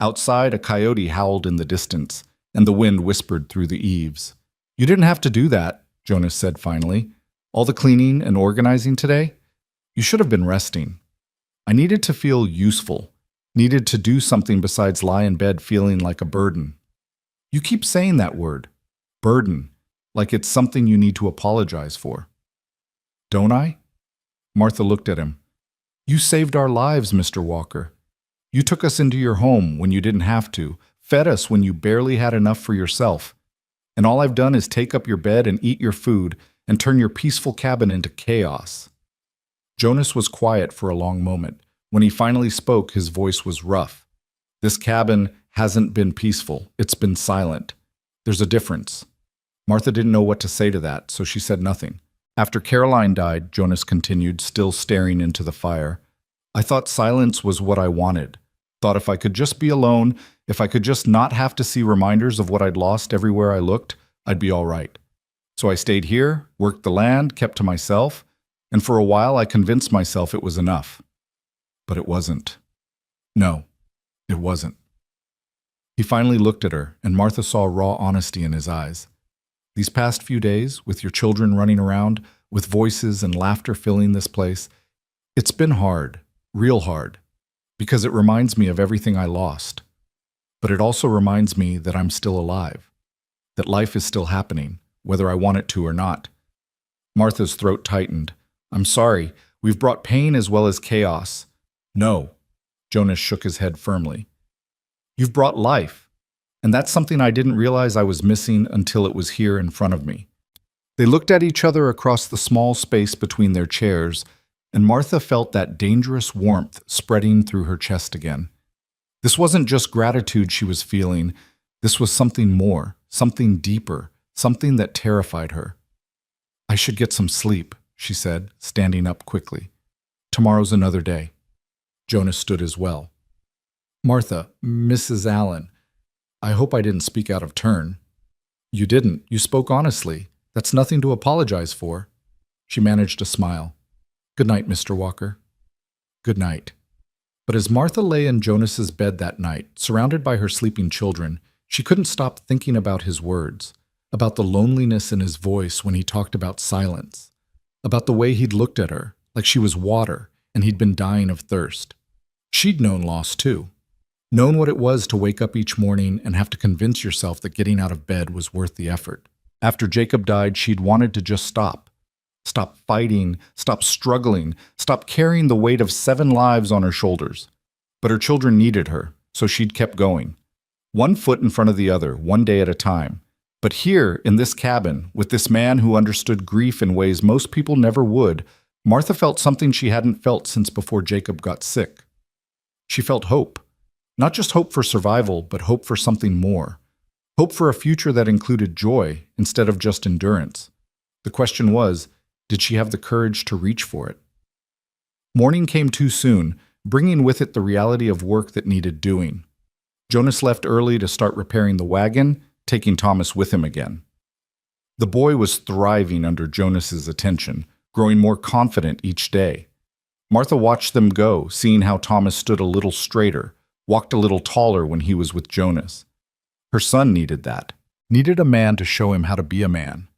Outside, a coyote howled in the distance, and the wind whispered through the eaves. "You didn't have to do that," Jonas said finally. "All the cleaning and organizing today? You should have been resting." I needed to feel useful, needed to do something besides lie in bed feeling like a burden. "You keep saying that word, burden, like it's something you need to apologize for." "Don't I?" Martha looked at him. "You saved our lives, Mr. Walker. You took us into your home when you didn't have to, fed us when you barely had enough for yourself. And all I've done is take up your bed and eat your food and turn your peaceful cabin into chaos." Jonas was quiet for a long moment. When he finally spoke, his voice was rough. "This cabin hasn't been peaceful. It's been silent. There's a difference." Martha didn't know what to say to that, so she said nothing. "After Caroline died," Jonas continued, still staring into the fire, "I thought silence was what I wanted. Thought if I could just be alone, if I could just not have to see reminders of what I'd lost everywhere I looked, I'd be all right. So I stayed here, worked the land, kept to myself, and for a while I convinced myself it was enough. But it wasn't. No, it wasn't." He finally looked at her, and Martha saw raw honesty in his eyes. "These past few days, with your children running around, with voices and laughter filling this place, it's been hard, real hard, because it reminds me of everything I lost. But it also reminds me that I'm still alive, that life is still happening, whether I want it to or not." Martha's throat tightened. "I'm sorry, we've brought pain as well as chaos." "No," Jonas shook his head firmly. "You've brought life, and that's something I didn't realize I was missing until it was here in front of me." They looked at each other across the small space between their chairs, and Martha felt that dangerous warmth spreading through her chest again. This wasn't just gratitude she was feeling, this was something more, something deeper, something that terrified her. "I should get some sleep," she said, standing up quickly. "Tomorrow's another day." Jonas stood as well. "Martha, Mrs. Allen, I hope I didn't speak out of turn." "You didn't. You spoke honestly. That's nothing to apologize for." She managed a smile. "Good night, Mr. Walker." "Good night." But as Martha lay in Jonas's bed that night, surrounded by her sleeping children, she couldn't stop thinking about his words, about the loneliness in his voice when he talked about silence, about the way he'd looked at her, like she was water, and he'd been dying of thirst. She'd known loss too, known what it was to wake up each morning and have to convince yourself that getting out of bed was worth the effort. After Jacob died, she'd wanted to just stop. Stop fighting, stop struggling, stop carrying the weight of 7 lives on her shoulders. But her children needed her, so she'd kept going. One foot in front of the other, one day at a time. But here, in this cabin, with this man who understood grief in ways most people never would, Martha felt something she hadn't felt since before Jacob got sick. She felt hope. Not just hope for survival, but hope for something more. Hope for a future that included joy instead of just endurance. The question was, did she have the courage to reach for it? Morning came too soon, bringing with it the reality of work that needed doing. Jonas left early to start repairing the wagon, taking Thomas with him again. The boy was thriving under Jonas's attention, growing more confident each day. Martha watched them go, seeing how Thomas stood a little straighter, walked a little taller when he was with Jonas. Her son needed that, needed a man to show him how to be a man.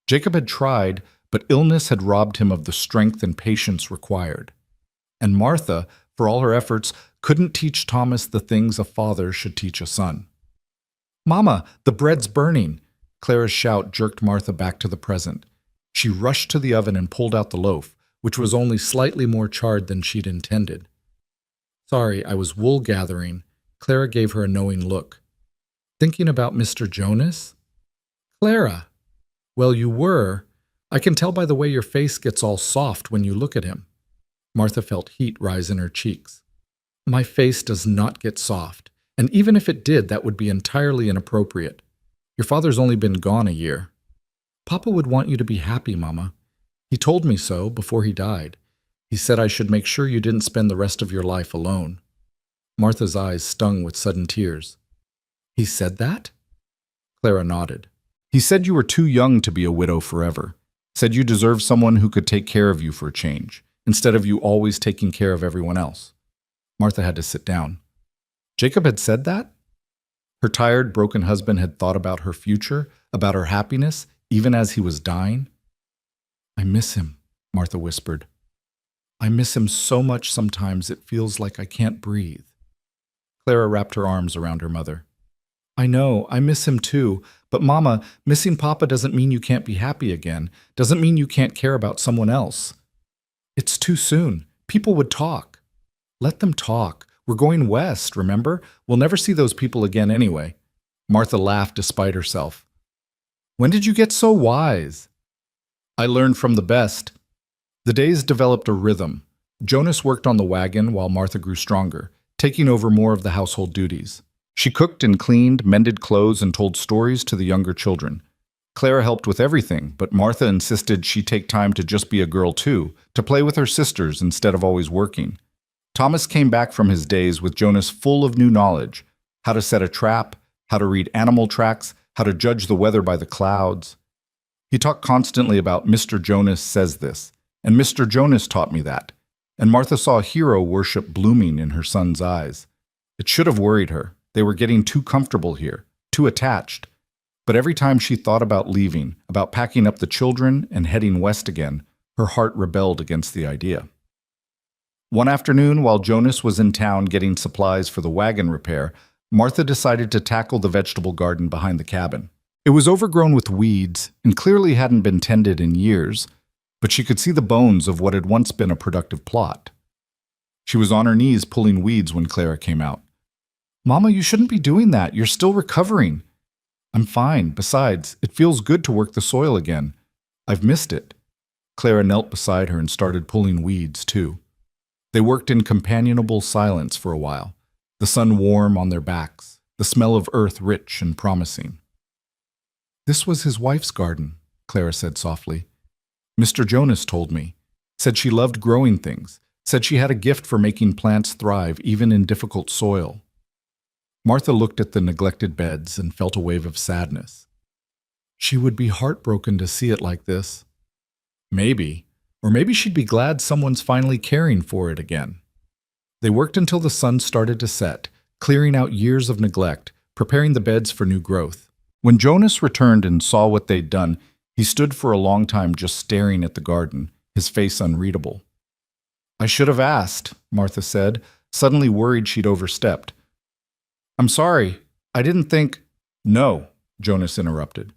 Jacob had tried, but illness had robbed him of the strength and patience required. And Martha, for all her efforts, couldn't teach Thomas the things a father should teach a son. "Mama, the bread's burning!" Clara's shout jerked Martha back to the present. She rushed to the oven and pulled out the loaf, which was only slightly more charred than she'd intended. Sorry, I was wool gathering. Clara gave her a knowing look. Thinking about Mr. Jonas? Clara! Well, you were. I can tell by the way your face gets all soft when you look at him. Martha felt heat rise in her cheeks. My face does not get soft, and even if it did, that would be entirely inappropriate. Your father's only been gone a year. Papa would want you to be happy, Mama. He told me so before he died. He said I should make sure you didn't spend the rest of your life alone. Martha's eyes stung with sudden tears. He said that? Clara nodded. He said you were too young to be a widow forever. Said you deserved someone who could take care of you for a change, instead of you always taking care of everyone else. Martha had to sit down. Jacob had said that? Her tired, broken husband had thought about her future, about her happiness, even as he was dying. I miss him, Martha whispered. I miss him so much sometimes it feels like I can't breathe. Clara wrapped her arms around her mother. I know, I miss him too, but Mama, missing Papa doesn't mean you can't be happy again, doesn't mean you can't care about someone else. It's too soon. People would talk. Let them talk. We're going west, remember? We'll never see those people again anyway. Martha laughed despite herself. When did you get so wise? I learned from the best. The days developed a rhythm. Jonas worked on the wagon while Martha grew stronger, taking over more of the household duties. She cooked and cleaned, mended clothes, and told stories to the younger children. Clara helped with everything, but Martha insisted she take time to just be a girl too, to play with her sisters instead of always working. Thomas came back from his days with Jonas full of new knowledge, how to set a trap, how to read animal tracks, how to judge the weather by the clouds. He talked constantly about Mr. Jonas says this, and Mr. Jonas taught me that, and Martha saw hero worship blooming in her son's eyes. It should have worried her. They were getting too comfortable here, too attached. But every time she thought about leaving, about packing up the children and heading west again, her heart rebelled against the idea. One afternoon, while Jonas was in town getting supplies for the wagon repair, Martha decided to tackle the vegetable garden behind the cabin. It was overgrown with weeds and clearly hadn't been tended in years, but she could see the bones of what had once been a productive plot. She was on her knees pulling weeds when Clara came out. Mama, you shouldn't be doing that. You're still recovering. I'm fine. Besides, it feels good to work the soil again. I've missed it. Clara knelt beside her and started pulling weeds, too. They worked in companionable silence for a while, the sun warm on their backs, the smell of earth rich and promising. This was his wife's garden, Clara said softly. Mr. Jonas told me, said she loved growing things, said she had a gift for making plants thrive even in difficult soil. Martha looked at the neglected beds and felt a wave of sadness. She would be heartbroken to see it like this. Maybe. Or maybe she'd be glad someone's finally caring for it again. They worked until the sun started to set, clearing out years of neglect, preparing the beds for new growth. When Jonas returned and saw what they'd done, he stood for a long time just staring at the garden, his face unreadable. I should have asked, Martha said, suddenly worried she'd overstepped. I'm sorry. I didn't think— No, Jonas interrupted.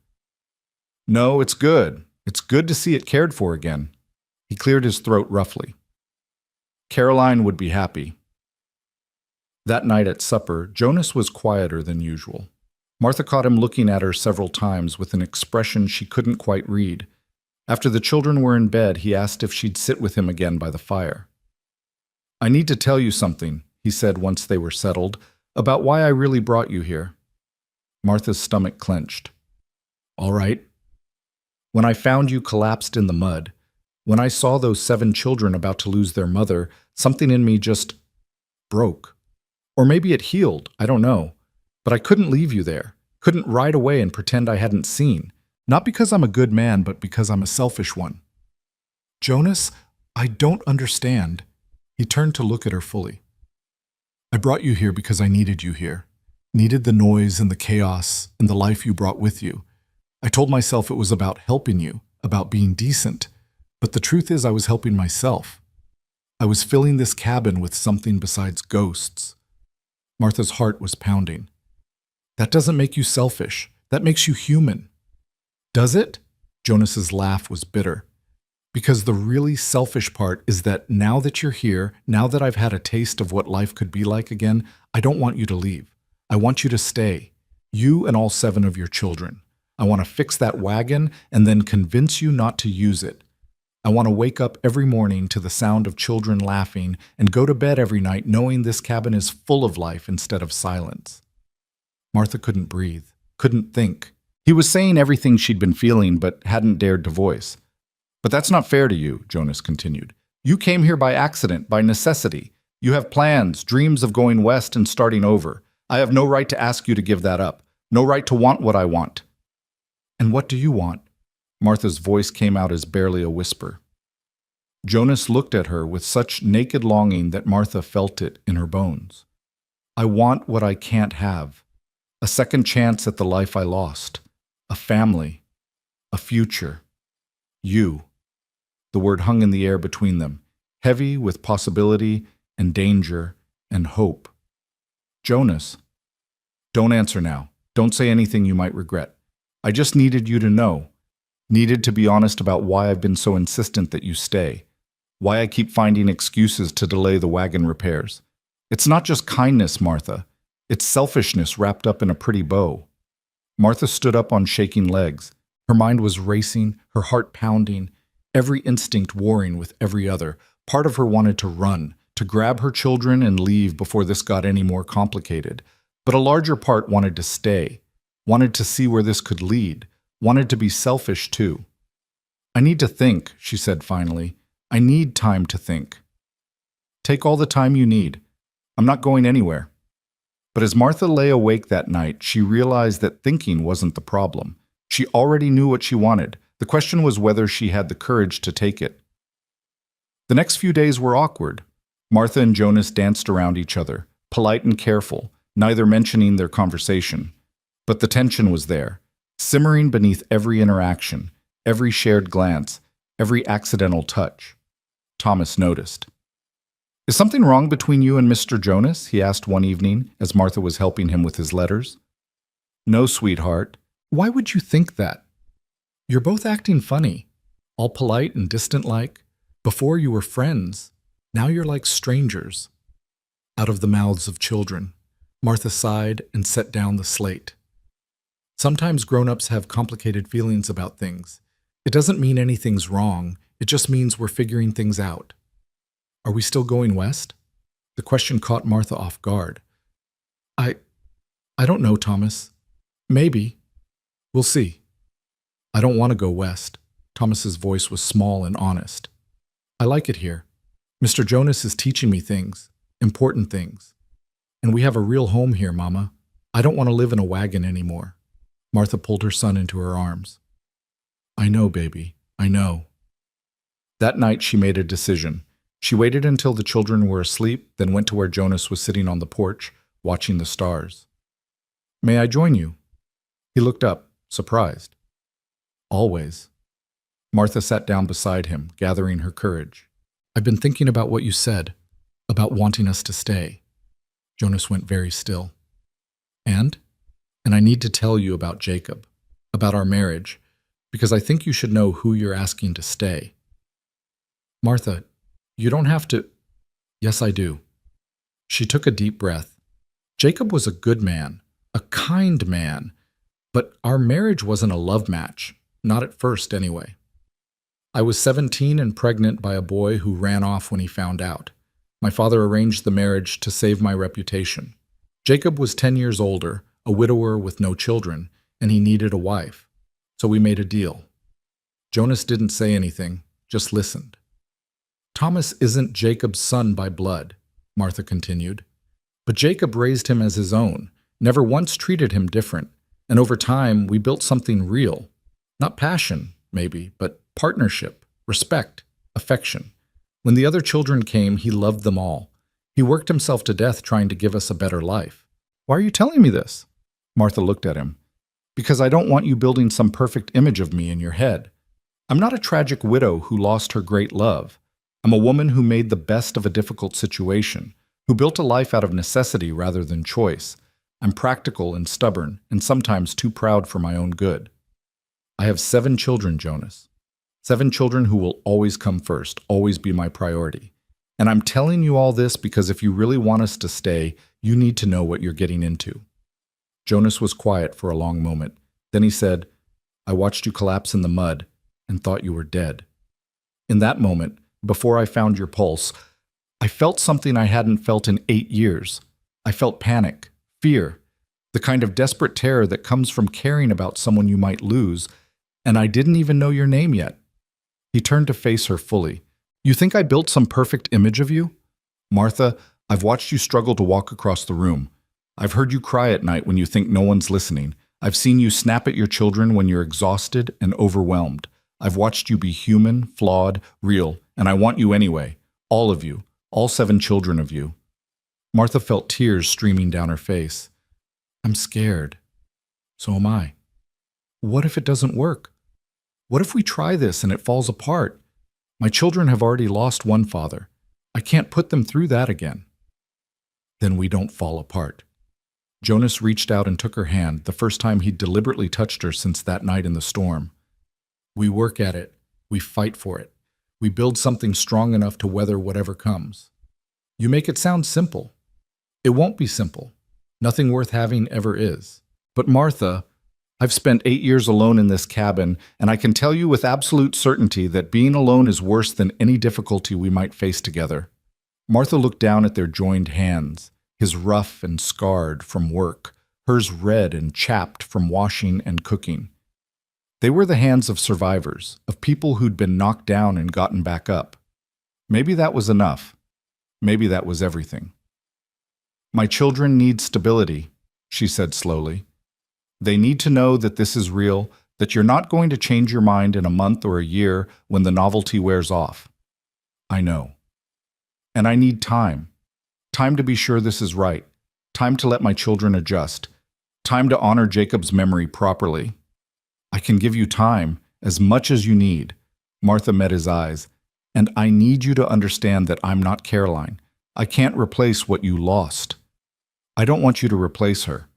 No, it's good. It's good to see it cared for again. He cleared his throat roughly. Caroline would be happy. That night at supper, Jonas was quieter than usual. Martha caught him looking at her several times with an expression she couldn't quite read. After the children were in bed, he asked if she'd sit with him again by the fire. I need to tell you something, he said once they were settled, about why I really brought you here. Martha's stomach clenched. All right. When I found you collapsed in the mud, when I saw those 7 children about to lose their mother, something in me just broke. Or maybe it healed, I don't know. But I couldn't leave you there, couldn't ride away and pretend I hadn't seen. Not because I'm a good man, but because I'm a selfish one. Jonas, I don't understand. He turned to look at her fully. I brought you here because I needed you here. Needed the noise and the chaos and the life you brought with you. I told myself it was about helping you, about being decent. But the truth is I was helping myself. I was filling this cabin with something besides ghosts. Martha's heart was pounding. That doesn't make you selfish. That makes you human. Does it? Jonas's laugh was bitter. Because the really selfish part is that now that you're here, now that I've had a taste of what life could be like again, I don't want you to leave. I want you to stay. You and all 7 of your children. I want to fix that wagon and then convince you not to use it. I want to wake up every morning to the sound of children laughing and go to bed every night knowing this cabin is full of life instead of silence. Martha couldn't breathe, couldn't think. He was saying everything she'd been feeling but hadn't dared to voice. But that's not fair to you, Jonas continued. You came here by accident, by necessity. You have plans, dreams of going west and starting over. I have no right to ask you to give that up. No right to want what I want. And what do you want? Martha's voice came out as barely a whisper. Jonas looked at her with such naked longing that Martha felt it in her bones. I want what I can't have. A second chance at the life I lost. A family. A future. You. The word hung in the air between them, heavy with possibility and danger and hope. Jonas. Don't answer now. Don't say anything you might regret. I just needed you to know. Needed to be honest about why I've been so insistent that you stay. Why I keep finding excuses to delay the wagon repairs. It's not just kindness, Martha. It's selfishness wrapped up in a pretty bow. Martha stood up on shaking legs. Her mind was racing, her heart pounding, every instinct warring with every other. Part of her wanted to run, to grab her children and leave before this got any more complicated. But a larger part wanted to stay, wanted to see where this could lead, wanted to be selfish too. I need to think, she said finally. I need time to think. Take all the time you need. I'm not going anywhere. But as Martha lay awake that night, she realized that thinking wasn't the problem. She already knew what she wanted. The question was whether she had the courage to take it. The next few days were awkward. Martha and Jonas danced around each other, polite and careful, neither mentioning their conversation. But the tension was there, simmering beneath every interaction, every shared glance, every accidental touch. Thomas noticed. Is something wrong between you and Mr. Jonas? He asked one evening as Martha was helping him with his letters. No, sweetheart. Why would you think that? You're both acting funny, all polite and distant-like. Before you were friends, now you're like strangers. Out of the mouths of children, Martha sighed and set down the slate. Sometimes grown-ups have complicated feelings about things. It doesn't mean anything's wrong, it just means we're figuring things out. Are we still going west? The question caught Martha off guard. I don't know, Thomas. Maybe. We'll see. I don't want to go west. Thomas's voice was small and honest. I like it here. Mr. Jonas is teaching me things, important things. And we have a real home here, Mama. I don't want to live in a wagon anymore. Martha pulled her son into her arms. I know, baby. I know. That night she made a decision. She waited until the children were asleep, then went to where Jonas was sitting on the porch, watching the stars. May I join you? He looked up, surprised. Always. Martha sat down beside him, gathering her courage. I've been thinking about what you said, about wanting us to stay. Jonas went very still. And I need to tell you about Jacob, about our marriage, because I think you should know who you're asking to stay. Martha, you don't have to. Yes, I do. She took a deep breath. Jacob was a good man, a kind man, but our marriage wasn't a love match, not at first anyway. I was 17 and pregnant by a boy who ran off when he found out. My father arranged the marriage to save my reputation. Jacob was 10 years older, a widower with no children, and he needed a wife. So we made a deal. Jonas didn't say anything, just listened. Thomas isn't Jacob's son by blood, Martha continued. But Jacob raised him as his own, never once treated him different, and over time we built something real. Not passion, maybe, but partnership, respect, affection. When the other children came, he loved them all. He worked himself to death trying to give us a better life. Why are you telling me this? Martha looked at him. Because I don't want you building some perfect image of me in your head. I'm not a tragic widow who lost her great love. I'm a woman who made the best of a difficult situation, who built a life out of necessity rather than choice. I'm practical and stubborn, and sometimes too proud for my own good. I have 7 children, Jonas. 7 children who will always come first, always be my priority. And I'm telling you all this because if you really want us to stay, you need to know what you're getting into." Jonas was quiet for a long moment. Then he said, "I watched you collapse in the mud and thought you were dead. In that moment, before I found your pulse, I felt something I hadn't felt in 8 years. I felt panic, fear, the kind of desperate terror that comes from caring about someone you might lose, and I didn't even know your name yet." He turned to face her fully. "You think I built some perfect image of you? Martha, I've watched you struggle to walk across the room. I've heard you cry at night when you think no one's listening. I've seen you snap at your children when you're exhausted and overwhelmed. I've watched you be human, flawed, real, and I want you anyway. All of you. All 7 children of you." Martha felt tears streaming down her face. "I'm scared. So am I. What if it doesn't work? What if we try this and it falls apart? My children have already lost one father. I can't put them through that again." "Then we don't fall apart." Jonas reached out and took her hand, the first time he'd deliberately touched her since that night in the storm. "We work at it. We fight for it. We build something strong enough to weather whatever comes." You make it sound simple. It won't be simple. Nothing worth having ever is. But Martha, I've spent 8 years alone in this cabin, and I can tell you with absolute certainty that being alone is worse than any difficulty we might face together. Martha looked down at their joined hands, his rough and scarred from work, hers red and chapped from washing and cooking. They were the hands of survivors, of people who'd been knocked down and gotten back up. Maybe that was enough. Maybe that was everything. "My children need stability," she said slowly. "They need to know that this is real, that you're not going to change your mind in a month or a year when the novelty wears off. I know. And I need time. Time to be sure this is right. Time to let my children adjust. Time to honor Jacob's memory properly. I can give you time, as much as you need." Martha met his eyes. "And I need you to understand that I'm not Caroline. I can't replace what you lost. I don't want you to replace her.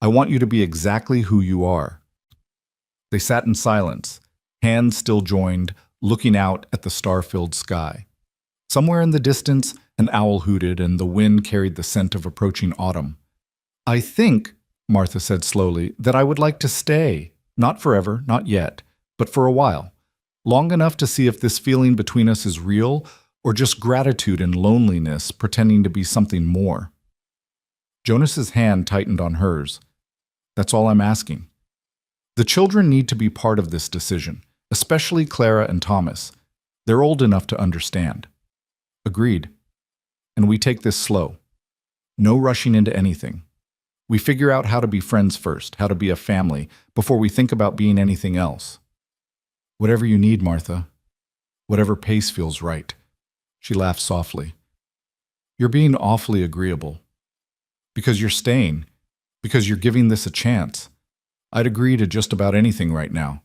I want you to be exactly who you are." They sat in silence, hands still joined, looking out at the star-filled sky. Somewhere in the distance, an owl hooted and the wind carried the scent of approaching autumn. "I think," Martha said slowly, "that I would like to stay. Not forever, not yet, but for a while. Long enough to see if this feeling between us is real or just gratitude and loneliness pretending to be something more." Jonas's hand tightened on hers. "That's all I'm asking. The children need to be part of this decision, especially Clara and Thomas. They're old enough to understand." "Agreed. And we take this slow. No rushing into anything. We figure out how to be friends first, how to be a family, before we think about being anything else." "Whatever you need, Martha. Whatever pace feels right." She laughed softly. "You're being awfully agreeable. Because you're staying. Because you're giving this a chance. I'd agree to just about anything right now."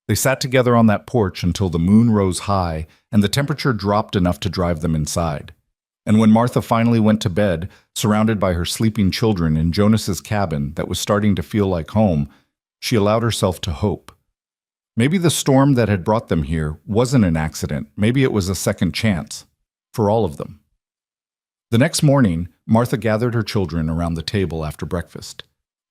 They sat together on that porch until the moon rose high and the temperature dropped enough to drive them inside. And when Martha finally went to bed, surrounded by her sleeping children in Jonas's cabin that was starting to feel like home, she allowed herself to hope. Maybe the storm that had brought them here wasn't an accident. Maybe it was a second chance. For all of them. The next morning, Martha gathered her children around the table after breakfast.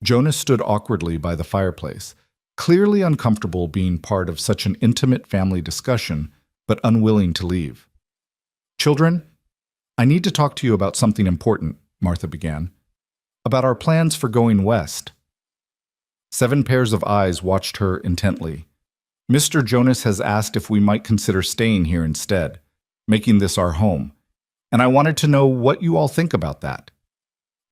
Jonas stood awkwardly by the fireplace, clearly uncomfortable being part of such an intimate family discussion, but unwilling to leave. "Children, I need to talk to you about something important," Martha began. "About our plans for going west." 7 pairs of eyes watched her intently. "Mr. Jonas has asked if we might consider staying here instead, making this our home. And I wanted to know what you all think about that."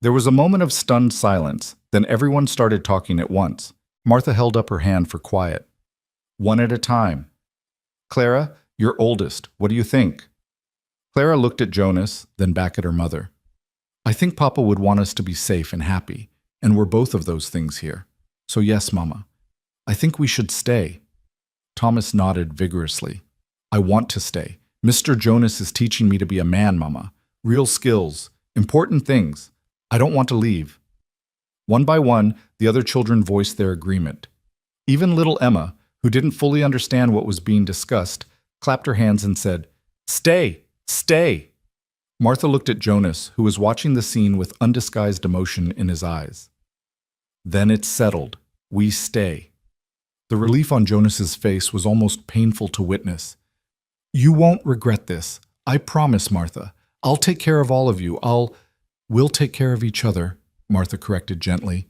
There was a moment of stunned silence, then everyone started talking at once. Martha held up her hand for quiet. "One at a time. Clara, you're oldest. What do you think?" Clara looked at Jonas, then back at her mother. "I think Papa would want us to be safe and happy, and we're both of those things here. So yes, Mama. I think we should stay." Thomas nodded vigorously. "I want to stay. Mr. Jonas is teaching me to be a man, Mama. Real skills, important things. I don't want to leave." One by one, the other children voiced their agreement. Even little Emma, who didn't fully understand what was being discussed, clapped her hands and said, "Stay! Stay!" Martha looked at Jonas, who was watching the scene with undisguised emotion in his eyes. "Then it's settled. We stay." The relief on Jonas's face was almost painful to witness. "You won't regret this. I promise, Martha. I'll take care of all of you. We'll take care of each other," Martha corrected gently.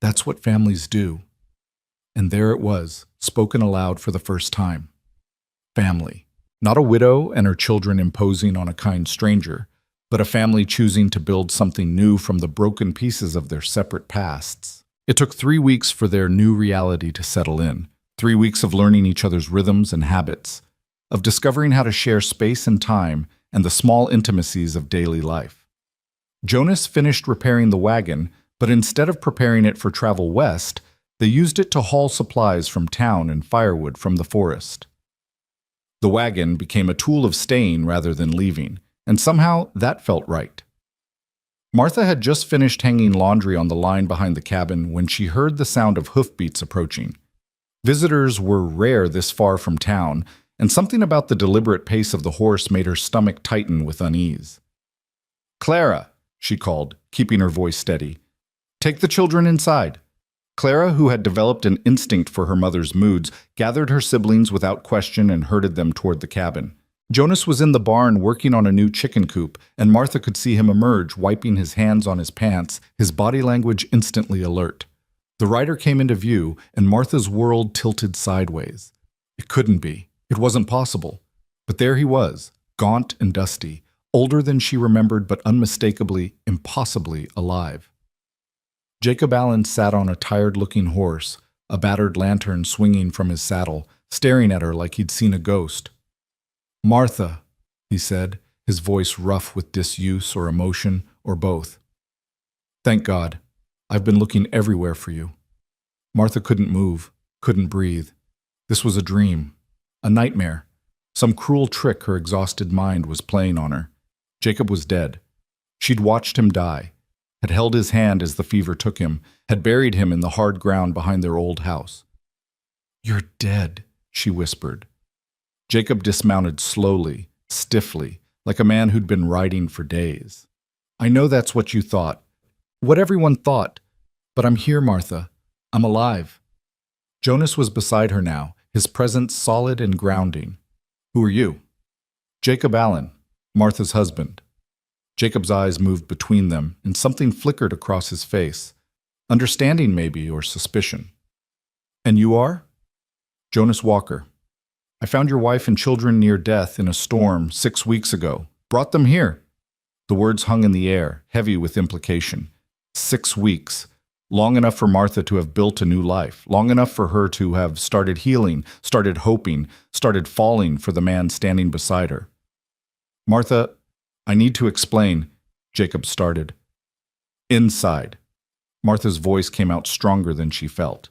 "That's what families do." And there it was, spoken aloud for the first time. Family. Not a widow and her children imposing on a kind stranger, but a family choosing to build something new from the broken pieces of their separate pasts. It took 3 weeks for their new reality to settle in. 3 weeks of learning each other's rhythms and habits, of discovering how to share space and time and the small intimacies of daily life. Jonas finished repairing the wagon, but instead of preparing it for travel west, they used it to haul supplies from town and firewood from the forest. The wagon became a tool of staying rather than leaving, and somehow that felt right. Martha had just finished hanging laundry on the line behind the cabin when she heard the sound of hoofbeats approaching. Visitors were rare this far from town, and something about the deliberate pace of the horse made her stomach tighten with unease. "Clara," she called, keeping her voice steady. "Take the children inside." Clara, who had developed an instinct for her mother's moods, gathered her siblings without question and herded them toward the cabin. Jonas was in the barn working on a new chicken coop, and Martha could see him emerge, wiping his hands on his pants, his body language instantly alert. The rider came into view, and Martha's world tilted sideways. It couldn't be. It wasn't possible. But there he was, gaunt and dusty, older than she remembered but unmistakably, impossibly alive. Jacob Allen sat on a tired-looking horse, a battered lantern swinging from his saddle, staring at her like he'd seen a ghost. "Martha," he said, his voice rough with disuse or emotion, or both. "Thank God. I've been looking everywhere for you." Martha couldn't move, couldn't breathe. This was a dream, a nightmare, some cruel trick her exhausted mind was playing on her. Jacob was dead. She'd watched him die, had held his hand as the fever took him, had buried him in the hard ground behind their old house. "You're dead," she whispered. Jacob dismounted slowly, stiffly, like a man who'd been riding for days. "I know that's what you thought, what everyone thought, but I'm here, Martha. I'm alive." Jonas was beside her now, his presence solid and grounding. "Who are you?" "Jacob Allen, Martha's husband." Jacob's eyes moved between them, and something flickered across his face. Understanding, maybe, or suspicion. "And you are?" "Jonas Walker. I found your wife and children near death in a storm 6 weeks ago. Brought them here." The words hung in the air, heavy with implication. 6 weeks. Long enough for Martha to have built a new life. Long enough for her to have started healing, started hoping, started falling for the man standing beside her. "Martha, I need to explain," Jacob started. "Inside." Martha's voice came out stronger than she felt.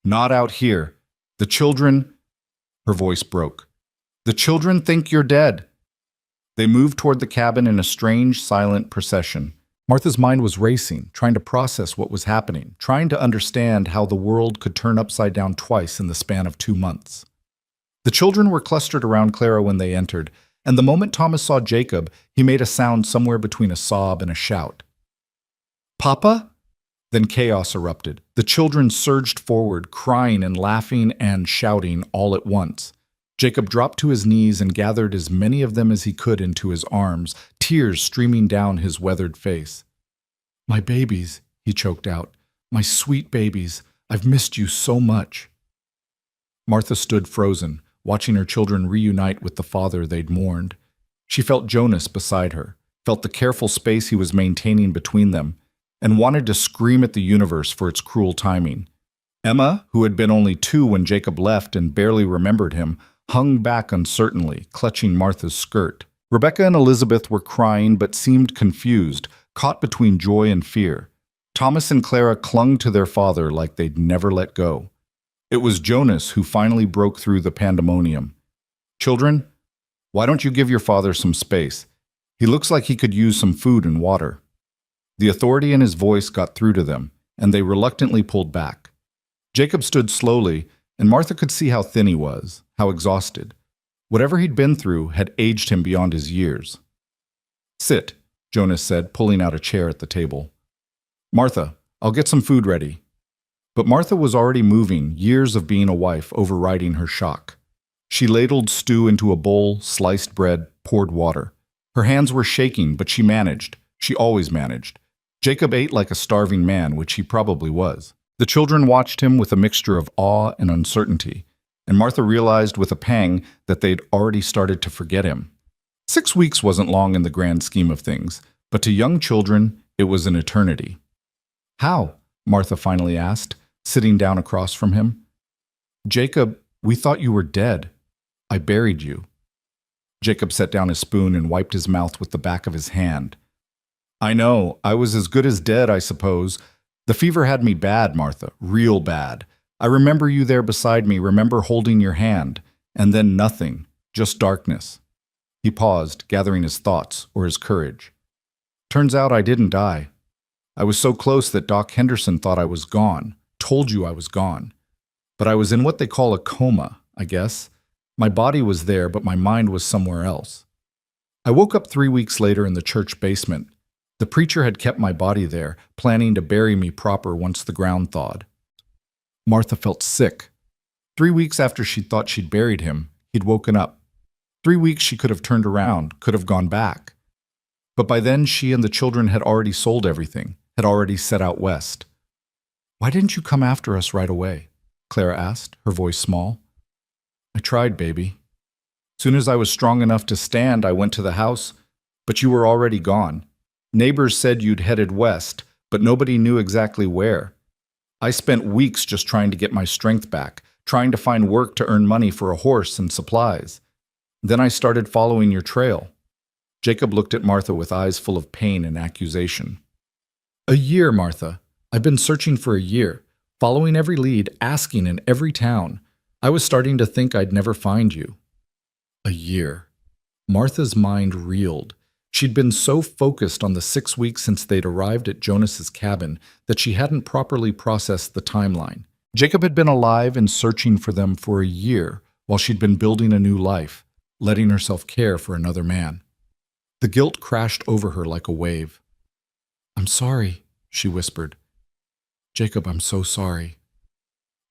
"Not out here. The children—" Her voice broke. "The children think you're dead." They moved toward the cabin in a strange, silent procession. Martha's mind was racing, trying to process what was happening, trying to understand how the world could turn upside down twice in the span of 2 months. The children were clustered around Clara when they entered, and the moment Thomas saw Jacob, he made a sound somewhere between a sob and a shout. "Papa?" Then chaos erupted. The children surged forward, crying and laughing and shouting all at once. Jacob dropped to his knees and gathered as many of them as he could into his arms, tears streaming down his weathered face. "My babies," he choked out. "My sweet babies. I've missed you so much." Martha stood frozen, watching her children reunite with the father they'd mourned. She felt Jonas beside her, felt the careful space he was maintaining between them, and wanted to scream at the universe for its cruel timing. Emma, who had been only 2 when Jacob left and barely remembered him, hung back uncertainly, clutching Martha's skirt. Rebecca and Elizabeth were crying but seemed confused, caught between joy and fear. Thomas and Clara clung to their father like they'd never let go. It was Jonas who finally broke through the pandemonium. "Children, why don't you give your father some space? He looks like he could use some food and water." The authority in his voice got through to them, and they reluctantly pulled back. Jacob stood slowly, And Martha could see how thin he was, how exhausted. Whatever he'd been through had aged him beyond his years. "Sit," Jonas said, pulling out a chair at the table. "Martha, I'll get some food ready." But Martha was already moving, years of being a wife overriding her shock. She ladled stew into a bowl, sliced bread, poured water. Her hands were shaking, but she managed. She always managed. Jacob ate like a starving man, which he probably was. The children watched him with a mixture of awe and uncertainty, and Martha realized with a pang that they'd already started to forget him. 6 weeks wasn't long in the grand scheme of things, but to young children, it was an eternity. "How?" Martha finally asked, sitting down across from him. "Jacob, we thought you were dead. I buried you." Jacob set down his spoon and wiped his mouth with the back of his hand. "I know, I was as good as dead, I suppose. The fever had me bad, Martha, real bad. I remember you there beside me, remember holding your hand, and then nothing, just darkness." He paused, gathering his thoughts or his courage. "Turns out I didn't die. I was so close that Doc Henderson thought I was gone, told you I was gone. But I was in what they call a coma, I guess. My body was there, but my mind was somewhere else. I woke up 3 weeks later in the church basement. The preacher had kept my body there, planning to bury me proper once the ground thawed." Martha felt sick. 3 weeks after she thought she'd buried him, he'd woken up. 3 weeks she could have turned around, could have gone back. But by then she and the children had already sold everything, had already set out west. "Why didn't you come after us right away?" Clara asked, her voice small. "I tried, baby. Soon as I was strong enough to stand, I went to the house, but you were already gone. Neighbors said you'd headed west, but nobody knew exactly where. I spent weeks just trying to get my strength back, trying to find work to earn money for a horse and supplies. Then I started following your trail." Jacob looked at Martha with eyes full of pain and accusation. "A year, Martha. I've been searching for a year, following every lead, asking in every town. I was starting to think I'd never find you." A year. Martha's mind reeled. She'd been so focused on the 6 weeks since they'd arrived at Jonas's cabin that she hadn't properly processed the timeline. Jacob had been alive and searching for them for a year while she'd been building a new life, letting herself care for another man. The guilt crashed over her like a wave. "I'm sorry," she whispered. "Jacob, I'm so sorry.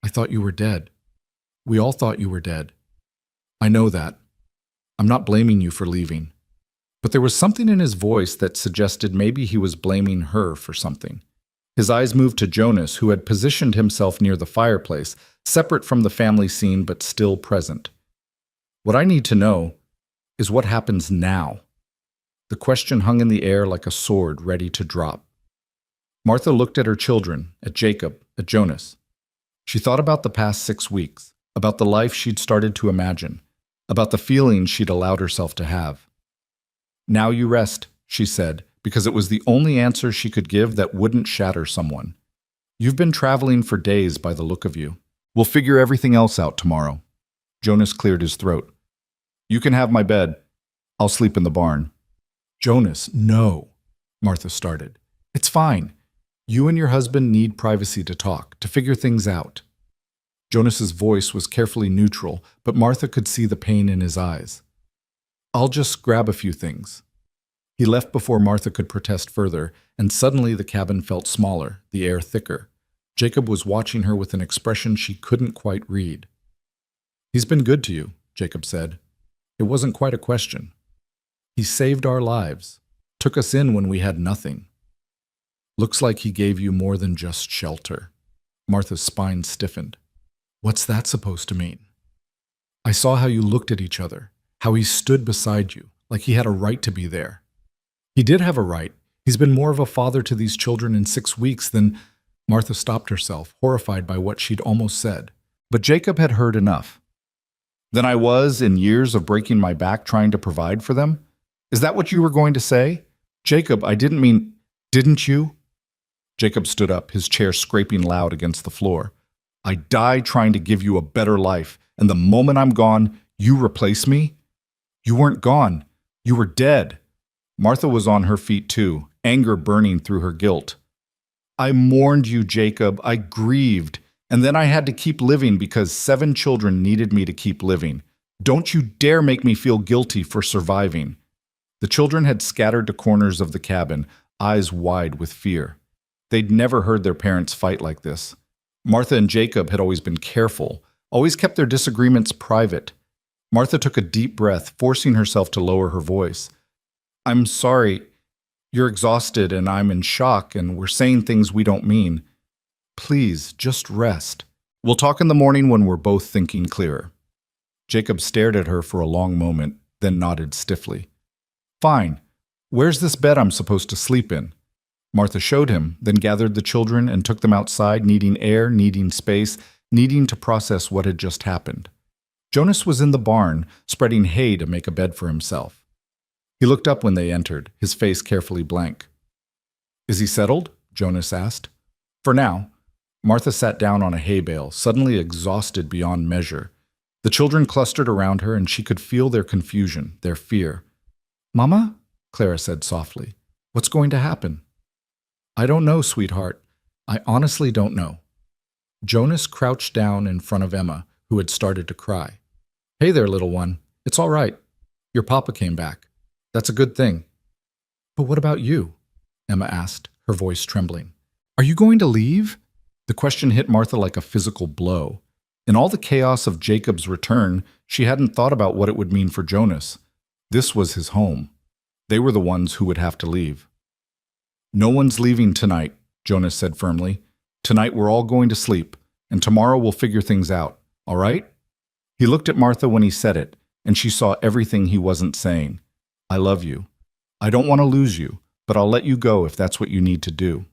I thought you were dead. We all thought you were dead. I know that. I'm not blaming you for leaving." But there was something in his voice that suggested maybe he was blaming her for something. His eyes moved to Jonas, who had positioned himself near the fireplace, separate from the family scene but still present. "What I need to know is what happens now." The question hung in the air like a sword ready to drop. Martha looked at her children, at Jacob, at Jonas. She thought about the past 6 weeks, about the life she'd started to imagine, about the feelings she'd allowed herself to have. "Now you rest," she said, because it was the only answer she could give that wouldn't shatter someone. "You've been traveling for days by the look of you. We'll figure everything else out tomorrow." Jonas cleared his throat. "You can have my bed. I'll sleep in the barn." "Jonas, no," Martha started. "It's fine. You and your husband need privacy to talk, to figure things out." Jonas's voice was carefully neutral, but Martha could see the pain in his eyes. "I'll just grab a few things." He left before Martha could protest further, and suddenly the cabin felt smaller, the air thicker. Jacob was watching her with an expression she couldn't quite read. "He's been good to you," Jacob said. It wasn't quite a question. "He saved our lives, took us in when we had nothing. Looks like he gave you more than just shelter." Martha's spine stiffened. "What's that supposed to mean?" "I saw how you looked at each other, how he stood beside you, like he had a right to be there. He did have a right. He's been more of a father to these children in 6 weeks than—" Martha stopped herself, horrified by what she'd almost said. But Jacob had heard enough. "Than I was in years of breaking my back trying to provide for them? Is that what you were going to say? Jacob, I didn't mean— Didn't you?" Jacob stood up, his chair scraping loud against the floor. "I died trying to give you a better life, and the moment I'm gone, you replace me? You weren't gone. You were dead." Martha was on her feet too, anger burning through her guilt. "I mourned you, Jacob. I grieved. And then I had to keep living because 7 children needed me to keep living. Don't you dare make me feel guilty for surviving." The children had scattered to corners of the cabin, eyes wide with fear. They'd never heard their parents fight like this. Martha and Jacob had always been careful, always kept their disagreements private. Martha took a deep breath, forcing herself to lower her voice. "I'm sorry. You're exhausted and I'm in shock and we're saying things we don't mean. Please, just rest. We'll talk in the morning when we're both thinking clearer." Jacob stared at her for a long moment, then nodded stiffly. "Fine. Where's this bed I'm supposed to sleep in?" Martha showed him, then gathered the children and took them outside, needing air, needing space, needing to process what had just happened. Jonas was in the barn, spreading hay to make a bed for himself. He looked up when they entered, his face carefully blank. "Is he settled?" Jonas asked. "For now." Martha sat down on a hay bale, suddenly exhausted beyond measure. The children clustered around her, and she could feel their confusion, their fear. "Mama?" Clara said softly. "What's going to happen?" "I don't know, sweetheart. I honestly don't know." Jonas crouched down in front of Emma, who had started to cry. "Hey there, little one. It's all right. Your papa came back. That's a good thing." "But what about you?" Emma asked, her voice trembling. "Are you going to leave?" The question hit Martha like a physical blow. In all the chaos of Jacob's return, she hadn't thought about what it would mean for Jonas. This was his home. They were the ones who would have to leave. "No one's leaving tonight," Jonas said firmly. "Tonight we're all going to sleep, and tomorrow we'll figure things out, all right?" He looked at Martha when he said it, and she saw everything he wasn't saying. "I love you. I don't want to lose you, but I'll let you go if that's what you need to do."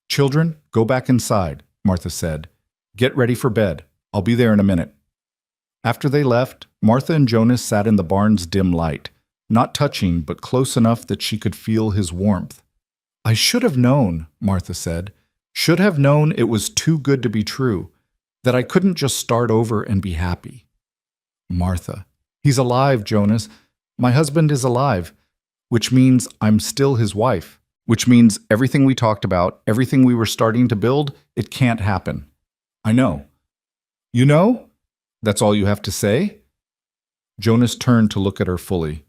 "Children, go back inside," Martha said. "Get ready for bed. I'll be there in a minute." After they left, Martha and Jonas sat in the barn's dim light, not touching but close enough that she could feel his warmth. "I should have known," Martha said. "Should have known it was too good to be true, that I couldn't just start over and be happy." "Martha, he's alive, Jonas. My husband is alive, which means I'm still his wife, which means everything we talked about, everything we were starting to build, it can't happen." "I know." "You know? That's all you have to say?" Jonas turned to look at her fully.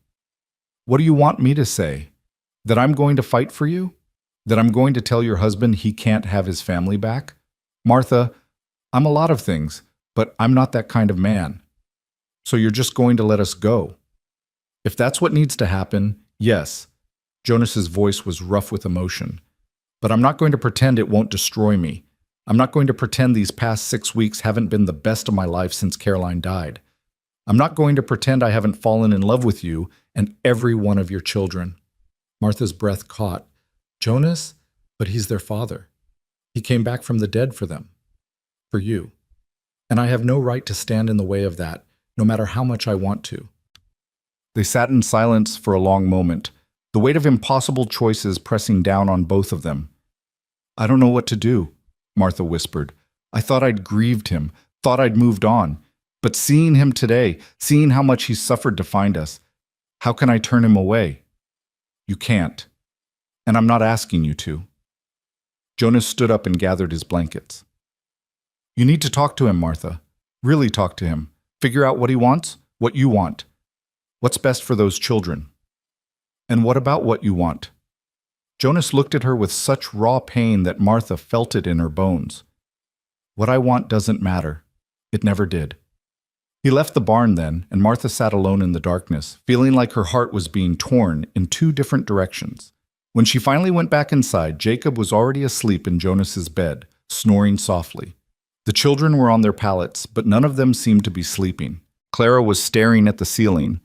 "What do you want me to say? That I'm going to fight for you? That I'm going to tell your husband he can't have his family back? Martha, I'm a lot of things, but I'm not that kind of man. So you're just going to let us go?" "If that's what needs to happen, yes." Jonas's voice was rough with emotion. "But I'm not going to pretend it won't destroy me. I'm not going to pretend these past 6 weeks haven't been the best of my life since Caroline died. I'm not going to pretend I haven't fallen in love with you and every one of your children." Martha's breath caught. "Jonas? But he's their father. He came back from the dead for them. For you. And I have no right to stand in the way of that, no matter how much I want to." They sat in silence for a long moment, the weight of impossible choices pressing down on both of them. "I don't know what to do," Martha whispered. "I thought I'd grieved him, thought I'd moved on. But seeing him today, seeing how much he's suffered to find us, how can I turn him away?" "You can't. And I'm not asking you to." Jonas stood up and gathered his blankets. "You need to talk to him, Martha. Really talk to him. Figure out what he wants, what you want. What's best for those children. And what about what you want?" Jonas looked at her with such raw pain that Martha felt it in her bones. "What I want doesn't matter. It never did." He left the barn then, and Martha sat alone in the darkness, feeling like her heart was being torn in 2 different directions. When she finally went back inside, Jacob was already asleep in Jonas's bed, snoring softly. The children were on their pallets, but none of them seemed to be sleeping. Clara was staring at the ceiling.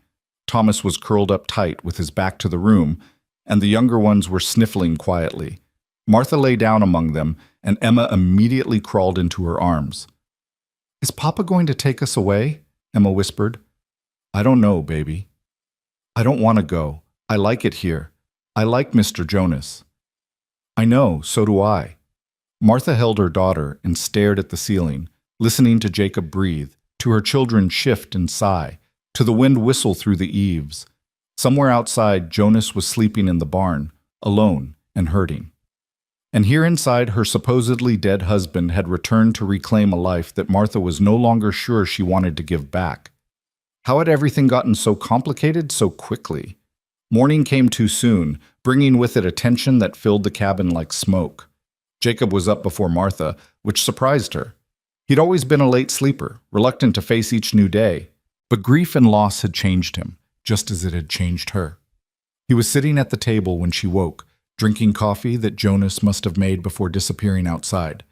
Thomas was curled up tight with his back to the room, and the younger ones were sniffling quietly. Martha lay down among them, and Emma immediately crawled into her arms. "Is Papa going to take us away?" Emma whispered. "I don't know, baby. I don't want to go. I like it here. I like Mr. Jonas." "I know, so do I." Martha held her daughter and stared at the ceiling, listening to Jacob breathe, to her children shift and sigh, to the wind whistle through the eaves. Somewhere outside, Jonas was sleeping in the barn, alone and hurting. And here inside, her supposedly dead husband had returned to reclaim a life that Martha was no longer sure she wanted to give back. How had everything gotten so complicated so quickly? Morning came too soon, bringing with it a tension that filled the cabin like smoke. Jacob was up before Martha, which surprised her. He'd always been a late sleeper, reluctant to face each new day. But grief and loss had changed him, just as it had changed her. He was sitting at the table when she woke, drinking coffee that Jonas must have made before disappearing outside.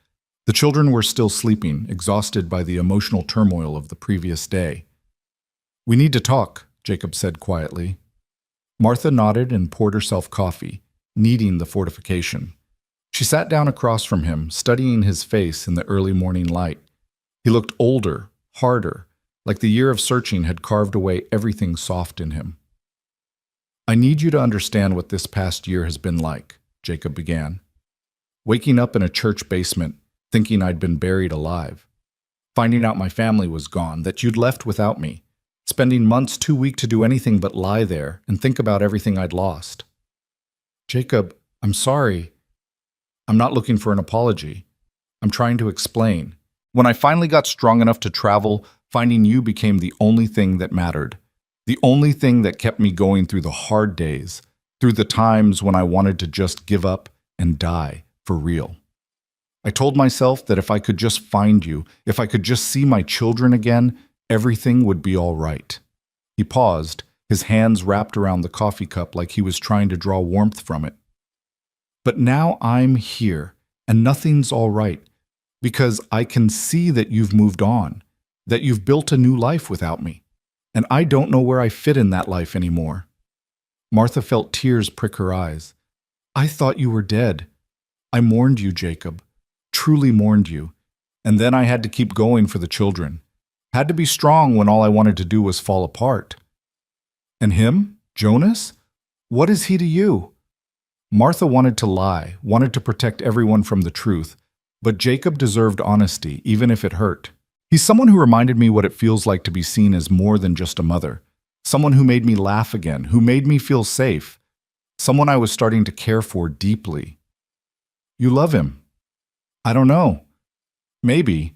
The children were still sleeping, exhausted by the emotional turmoil of the previous day. "We need to talk," Jacob said quietly. Martha nodded and poured herself coffee, needing the fortification. She sat down across from him, studying his face in the early morning light. He looked older, harder, like the year of searching had carved away everything soft in him. "I need you to understand what this past year has been like," Jacob began. "Waking up in a church basement, thinking I'd been buried alive. Finding out my family was gone, that you'd left without me. Spending months too weak to do anything but lie there and think about everything I'd lost." "Jacob, I'm sorry. I'm not looking for an apology. I'm trying to explain. When I finally got strong enough to travel, finding you became the only thing that mattered. The only thing that kept me going through the hard days, through the times when I wanted to just give up and die for real. I told myself that if I could just find you, if I could just see my children again, everything would be all right." He paused, his hands wrapped around the coffee cup like he was trying to draw warmth from it. "But now I'm here, and nothing's all right, because I can see that you've moved on, that you've built a new life without me, and I don't know where I fit in that life anymore." Martha felt tears prick her eyes. "I thought you were dead. I mourned you, Jacob, truly mourned you, and then I had to keep going for the children. Had to be strong when all I wanted to do was fall apart." "And him? Jonas? What is he to you?" Martha wanted to lie, wanted to protect everyone from the truth, but Jacob deserved honesty, even if it hurt. "He's someone who reminded me what it feels like to be seen as more than just a mother. Someone who made me laugh again, who made me feel safe. Someone I was starting to care for deeply." "You love him?" "I don't know. Maybe.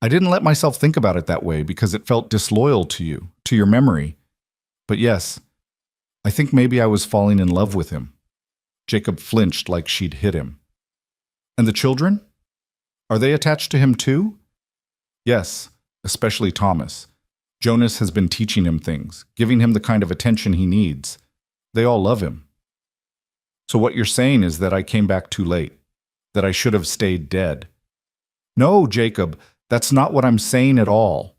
I didn't let myself think about it that way because it felt disloyal to you, to your memory. But yes, I think maybe I was falling in love with him." Jacob flinched like she'd hit him. "And the children? Are they attached to him too?" "Yes, especially Thomas. Jonas has been teaching him things, giving him the kind of attention he needs. They all love him." "So what you're saying is that I came back too late, that I should have stayed dead." "No, Jacob, that's not what I'm saying at all."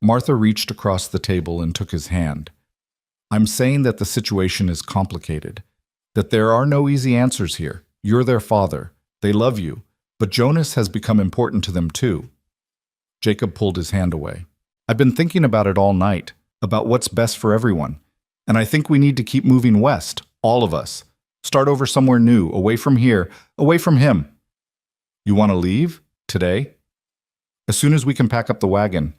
Martha reached across the table and took his hand. "I'm saying that the situation is complicated, that there are no easy answers here. You're their father. They love you, but Jonas has become important to them too." Jacob pulled his hand away. "I've been thinking about it all night, about what's best for everyone, and I think we need to keep moving west, all of us. Start over somewhere new, away from here, away from him." "You want to leave? Today?" "As soon as we can pack up the wagon.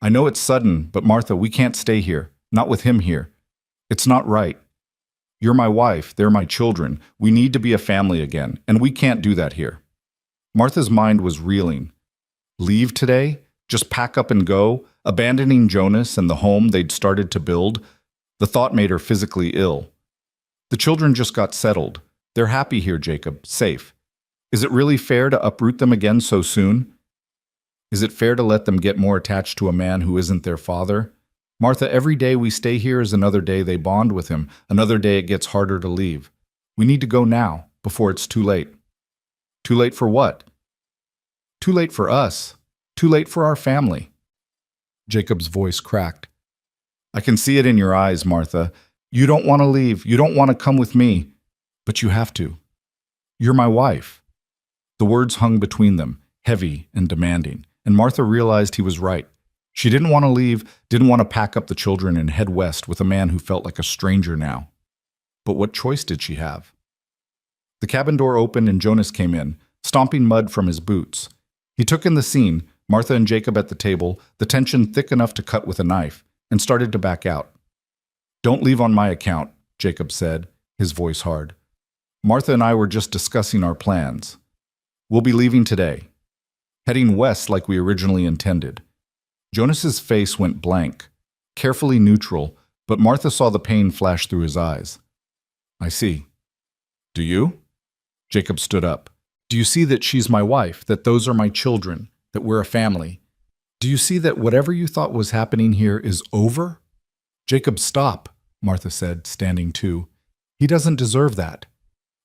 I know it's sudden, but Martha, we can't stay here, not with him here. It's not right. You're my wife, they're my children. We need to be a family again, and we can't do that here." Martha's mind was reeling. Leave today? Just pack up and go, abandoning Jonas and the home they'd started to build? The thought made her physically ill. "The children just got settled. They're happy here, Jacob, safe. Is it really fair to uproot them again so soon? Is it fair to let them get more attached to a man who isn't their father? Martha, every day we stay here is another day they bond with him, another day it gets harder to leave. We need to go now, before it's too late." "Too late for what?" "Too late for us. Too late for our family." Jacob's voice cracked. "I can see it in your eyes, Martha. You don't want to leave. You don't want to come with me. But you have to. You're my wife." The words hung between them, heavy and demanding, and Martha realized he was right. She didn't want to leave, didn't want to pack up the children and head west with a man who felt like a stranger now. But what choice did she have? The cabin door opened and Jonas came in, stomping mud from his boots. He took in the scene, Martha and Jacob at the table, the tension thick enough to cut with a knife, and started to back out. "Don't leave on my account," Jacob said, his voice hard. Martha and I were just discussing our plans. We'll be leaving today, heading west like we originally intended. Jonas's face went blank, carefully neutral, but Martha saw the pain flash through his eyes. I see. Do you? Jacob stood up. Do you see that she's my wife, that those are my children, that we're a family? Do you see that whatever you thought was happening here is over? Jacob, stop, Martha said, standing too. He doesn't deserve that.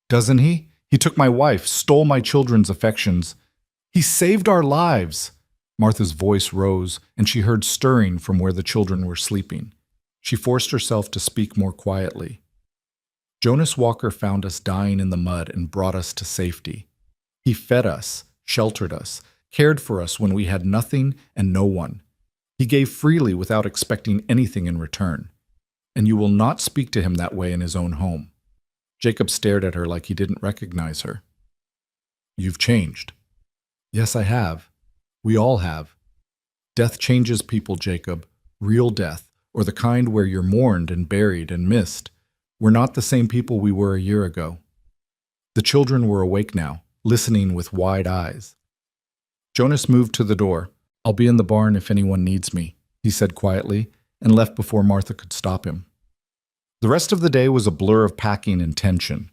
Doesn't he? He took my wife, stole my children's affections. He saved our lives. Martha's voice rose, and she heard stirring from where the children were sleeping. She forced herself to speak more quietly. Jonas Walker found us dying in the mud and brought us to safety. He fed us, sheltered us, cared for us when we had nothing and no one. He gave freely without expecting anything in return. And you will not speak to him that way in his own home. Jacob stared at her like he didn't recognize her. You've changed. Yes, I have. We all have. Death changes people, Jacob. Real death, or the kind where you're mourned and buried and missed. We're not the same people we were a year ago. The children were awake now, listening with wide eyes. Jonas moved to the door. I'll be in the barn if anyone needs me, he said quietly, and left before Martha could stop him. The rest of the day was a blur of packing and tension.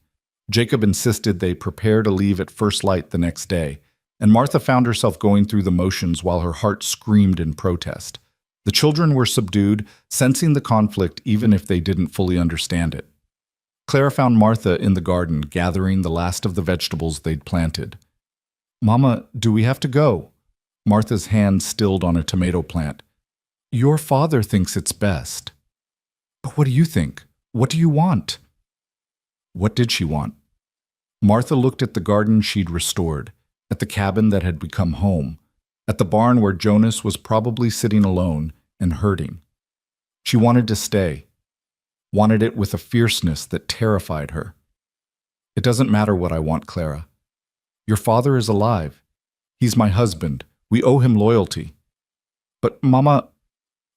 Jacob insisted they prepare to leave at first light the next day, and Martha found herself going through the motions while her heart screamed in protest. The children were subdued, sensing the conflict even if they didn't fully understand it. Clara found Martha in the garden, gathering the last of the vegetables they'd planted. Mama, do we have to go? Martha's hand stilled on a tomato plant. Your father thinks it's best. But what do you think? What do you want? What did she want? Martha looked at the garden she'd restored, at the cabin that had become home, at the barn where Jonas was probably sitting alone and hurting. She wanted to stay, wanted it with a fierceness that terrified her. It doesn't matter what I want, Clara. Your father is alive. He's my husband. We owe him loyalty. But Mama...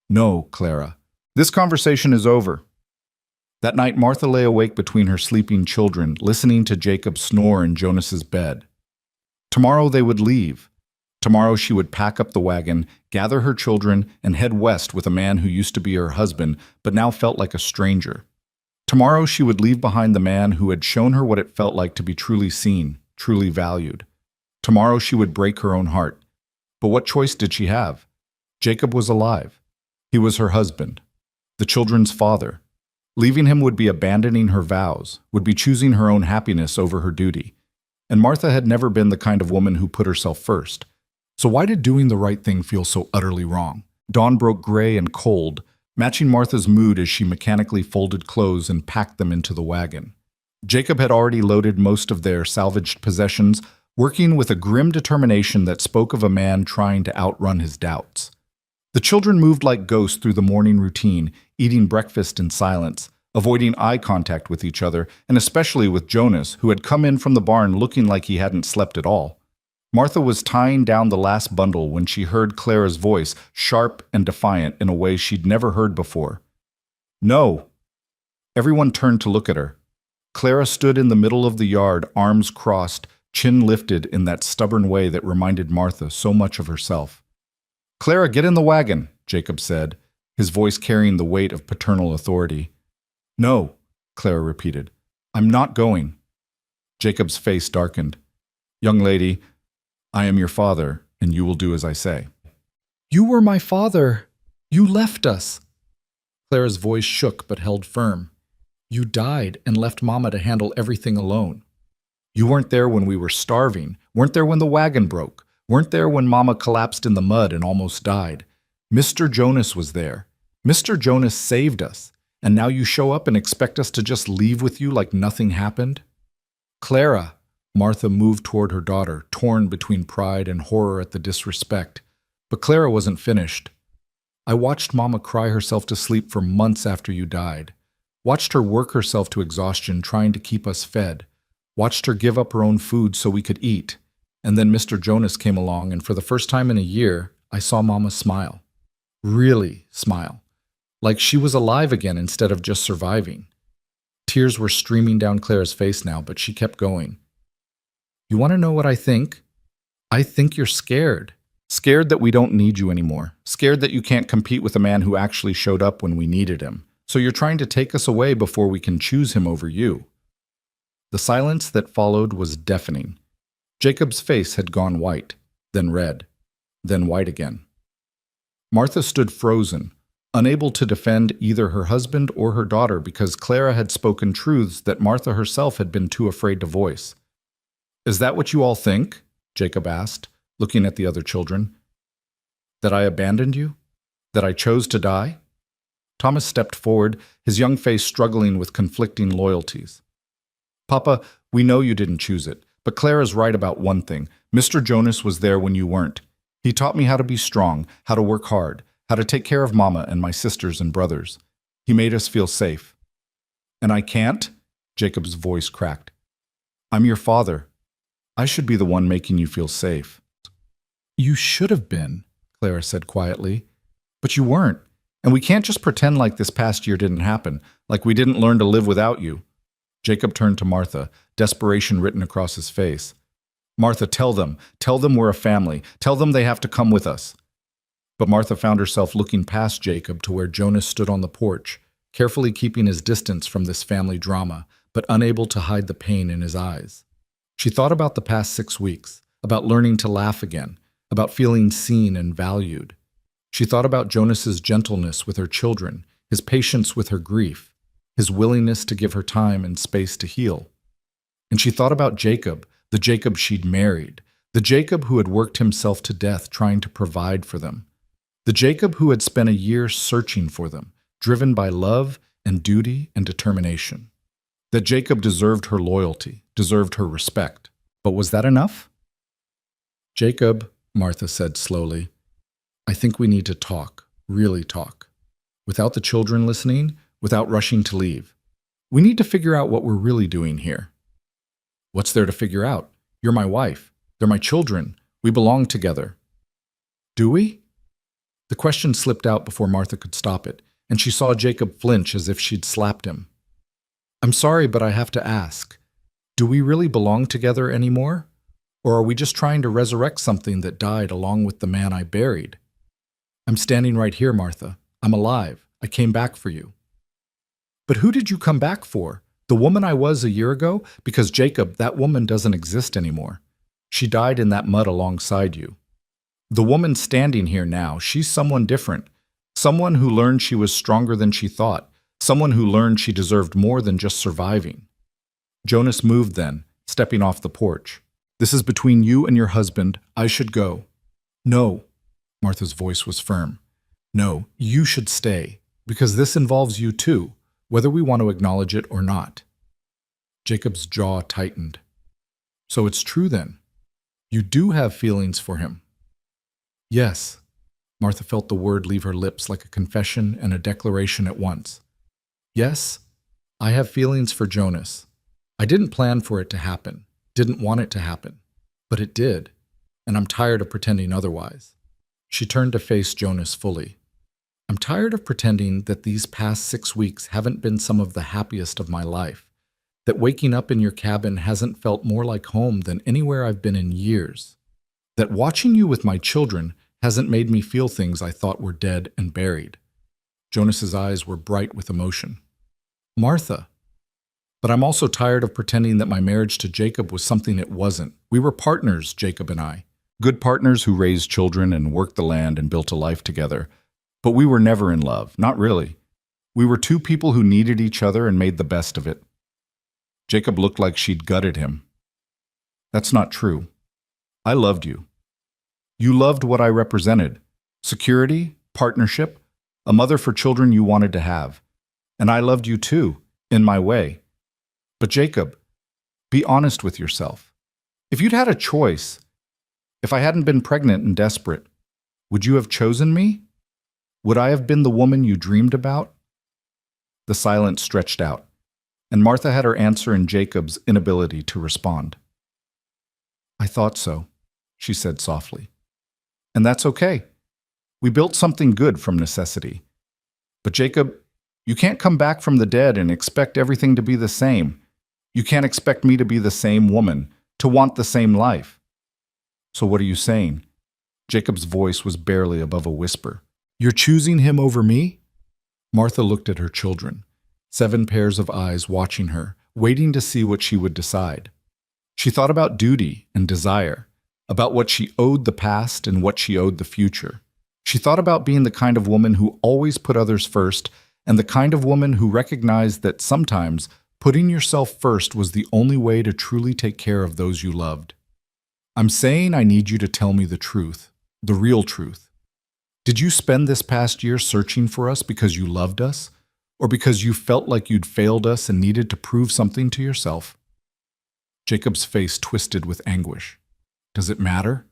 No, Clara. This conversation is over. That night, Martha lay awake between her sleeping children, listening to Jacob snore in Jonas's bed. Tomorrow they would leave. Tomorrow she would pack up the wagon, gather her children, and head west with a man who used to be her husband, but now felt like a stranger. Tomorrow she would leave behind the man who had shown her what it felt like to be truly seen, truly valued. Tomorrow she would break her own heart. But what choice did she have? Jacob was alive. He was her husband, the children's father. Leaving him would be abandoning her vows, would be choosing her own happiness over her duty. And Martha had never been the kind of woman who put herself first. So why did doing the right thing feel so utterly wrong? Dawn broke gray and cold, matching Martha's mood as she mechanically folded clothes and packed them into the wagon. Jacob had already loaded most of their salvaged possessions, working with a grim determination that spoke of a man trying to outrun his doubts. The children moved like ghosts through the morning routine, eating breakfast in silence, avoiding eye contact with each other, and especially with Jonas, who had come in from the barn looking like he hadn't slept at all. Martha was tying down the last bundle when she heard Clara's voice, sharp and defiant in a way she'd never heard before. No! Everyone turned to look at her. Clara stood in the middle of the yard, arms crossed, chin lifted in that stubborn way that reminded Martha so much of herself. Clara, get in the wagon, Jacob said, his voice carrying the weight of paternal authority. No, Clara repeated. I'm not going. Jacob's face darkened. Young lady, I am your father, and you will do as I say. You were my father. You left us. Clara's voice shook but held firm. You died and left Mama to handle everything alone. You weren't there when we were starving, weren't there when the wagon broke, weren't there when Mama collapsed in the mud and almost died. Mr. Jonas was there. Mr. Jonas saved us, and now you show up and expect us to just leave with you like nothing happened? Clara, Martha moved toward her daughter, torn between pride and horror at the disrespect. But Clara wasn't finished. I watched Mama cry herself to sleep for months after you died. Watched her work herself to exhaustion trying to keep us fed. Watched her give up her own food so we could eat. And then Mr. Jonas came along, and for the first time in a year, I saw Mama smile. Really smile. Like she was alive again instead of just surviving. Tears were streaming down Clara's face now, but she kept going. You want to know what I think? I think you're scared. Scared that we don't need you anymore. Scared that you can't compete with a man who actually showed up when we needed him. So you're trying to take us away before we can choose him over you. The silence that followed was deafening. Jacob's face had gone white, then red, then white again. Martha stood frozen, unable to defend either her husband or her daughter because Clara had spoken truths that Martha herself had been too afraid to voice. Is that what you all think? Jacob asked, looking at the other children. That I abandoned you? That I chose to die? Thomas stepped forward, his young face struggling with conflicting loyalties. Papa, we know you didn't choose it, but Clara's right about one thing. Mr. Jonas was there when you weren't. He taught me how to be strong, how to work hard, how to take care of Mama and my sisters and brothers. He made us feel safe. And I can't? Jacob's voice cracked. I'm your father. I should be the one making you feel safe. You should have been, Clara said quietly. But you weren't. And we can't just pretend like this past year didn't happen, like we didn't learn to live without you. Jacob turned to Martha, desperation written across his face. Martha, tell them we're a family. Tell them they have to come with us. But Martha found herself looking past Jacob to where Jonas stood on the porch, carefully keeping his distance from this family drama, but unable to hide the pain in his eyes. She thought about the past 6 weeks, about learning to laugh again, about feeling seen and valued. She thought about Jonas's gentleness with her children, his patience with her grief, his willingness to give her time and space to heal. And she thought about Jacob, the Jacob she'd married, the Jacob who had worked himself to death trying to provide for them, the Jacob who had spent a year searching for them, driven by love and duty and determination. That Jacob deserved her loyalty, deserved her respect. But was that enough? Jacob, Martha said slowly, I think we need to talk, really talk. Without the children listening, without rushing to leave. We need to figure out what we're really doing here. What's there to figure out? You're my wife. They're my children. We belong together. Do we? The question slipped out before Martha could stop it, and she saw Jacob flinch as if she'd slapped him. I'm sorry, but I have to ask. Do we really belong together anymore? Or are we just trying to resurrect something that died along with the man I buried? I'm standing right here, Martha. I'm alive. I came back for you. But who did you come back for? The woman I was a year ago? Because, Jacob, that woman doesn't exist anymore. She died in that mud alongside you. The woman standing here now, she's someone different. Someone who learned she was stronger than she thought. Someone who learned she deserved more than just surviving. Jonas moved then, stepping off the porch. This is between you and your husband. I should go. No. Martha's voice was firm. No, you should stay, because this involves you too, whether we want to acknowledge it or not. Jacob's jaw tightened. So it's true then. You do have feelings for him. Yes. Martha felt the word leave her lips like a confession and a declaration at once. Yes, I have feelings for Jonas. I didn't plan for it to happen, didn't want it to happen, but it did, and I'm tired of pretending otherwise. She turned to face Jonas fully. I'm tired of pretending that these past 6 weeks haven't been some of the happiest of my life, that waking up in your cabin hasn't felt more like home than anywhere I've been in years, that watching you with my children hasn't made me feel things I thought were dead and buried. Jonas's eyes were bright with emotion. Martha. But I'm also tired of pretending that my marriage to Jacob was something it wasn't. We were partners, Jacob and I. Good partners who raised children and worked the land and built a life together. But we were never in love, not really. We were two people who needed each other and made the best of it. Jacob looked like she'd gutted him. That's not true. I loved you. You loved what I represented. Security, partnership, a mother for children you wanted to have. And I loved you too, in my way. But Jacob, be honest with yourself. If you'd had a choice, if I hadn't been pregnant and desperate, would you have chosen me? Would I have been the woman you dreamed about? The silence stretched out, and Martha had her answer in Jacob's inability to respond. I thought so, she said softly. And that's okay. We built something good from necessity. But Jacob, You can't come back from the dead and expect everything to be the same. You can't expect me to be the same woman, to want the same life. So what are you saying? Jacob's voice was barely above a whisper. You're choosing him over me? Martha looked at her children, 7 pairs of eyes watching her, waiting to see what she would decide. She thought about duty and desire, about what she owed the past and what she owed the future. She thought about being the kind of woman who always put others first, and the kind of woman who recognized that sometimes putting yourself first was the only way to truly take care of those you loved. I'm saying I need you to tell me the truth, the real truth. Did you spend this past year searching for us because you loved us, or because you felt like you'd failed us and needed to prove something to yourself? Jacob's face twisted with anguish. Does it matter?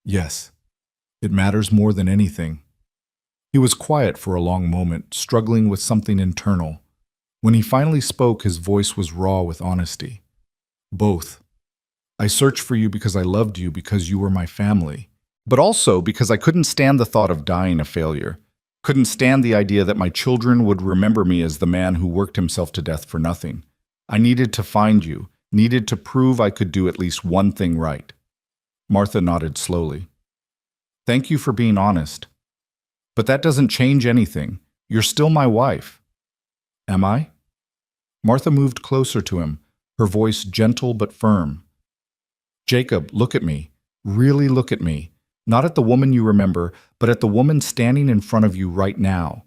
Yes, it matters more than anything. He was quiet for a long moment, struggling with something internal. When he finally spoke, his voice was raw with honesty. Both. I searched for you because I loved you, because you were my family, but also because I couldn't stand the thought of dying a failure. Couldn't stand the idea that my children would remember me as the man who worked himself to death for nothing. I needed to find you, needed to prove I could do at least one thing right. Martha nodded slowly. Thank you for being honest. But that doesn't change anything. You're still my wife. Am I? Martha moved closer to him, her voice gentle but firm. Jacob, look at me. Really look at me. Not at the woman you remember, but at the woman standing in front of you right now.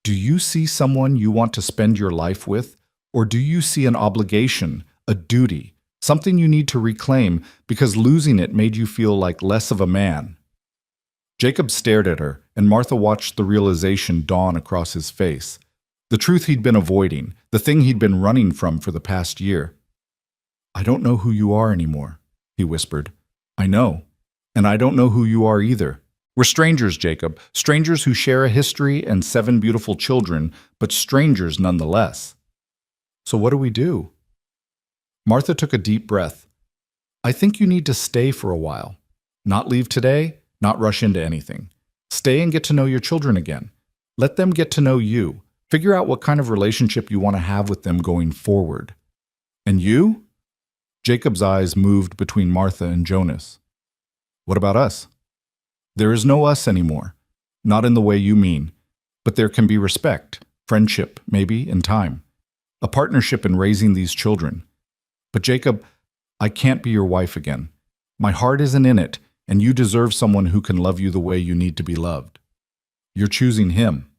Do you see someone you want to spend your life with, or do you see an obligation, a duty, something you need to reclaim because losing it made you feel like less of a man? Jacob stared at her, and Martha watched the realization dawn across his face. The truth he'd been avoiding, the thing he'd been running from for the past year. I don't know who you are anymore, he whispered. I know. And I don't know who you are either. We're strangers, Jacob, strangers who share a history and 7 beautiful children, but strangers nonetheless. So what do we do? Martha took a deep breath. I think you need to stay for a while. Not leave today, not rush into anything. Stay and get to know your children again. Let them get to know you. Figure out what kind of relationship you want to have with them going forward. And you? Jacob's eyes moved between Martha and Jonas. What about us? There is no us anymore. Not in the way you mean. But there can be respect, friendship, maybe, in time. A partnership in raising these children. But Jacob, I can't be your wife again. My heart isn't in it, and you deserve someone who can love you the way you need to be loved. You're choosing him.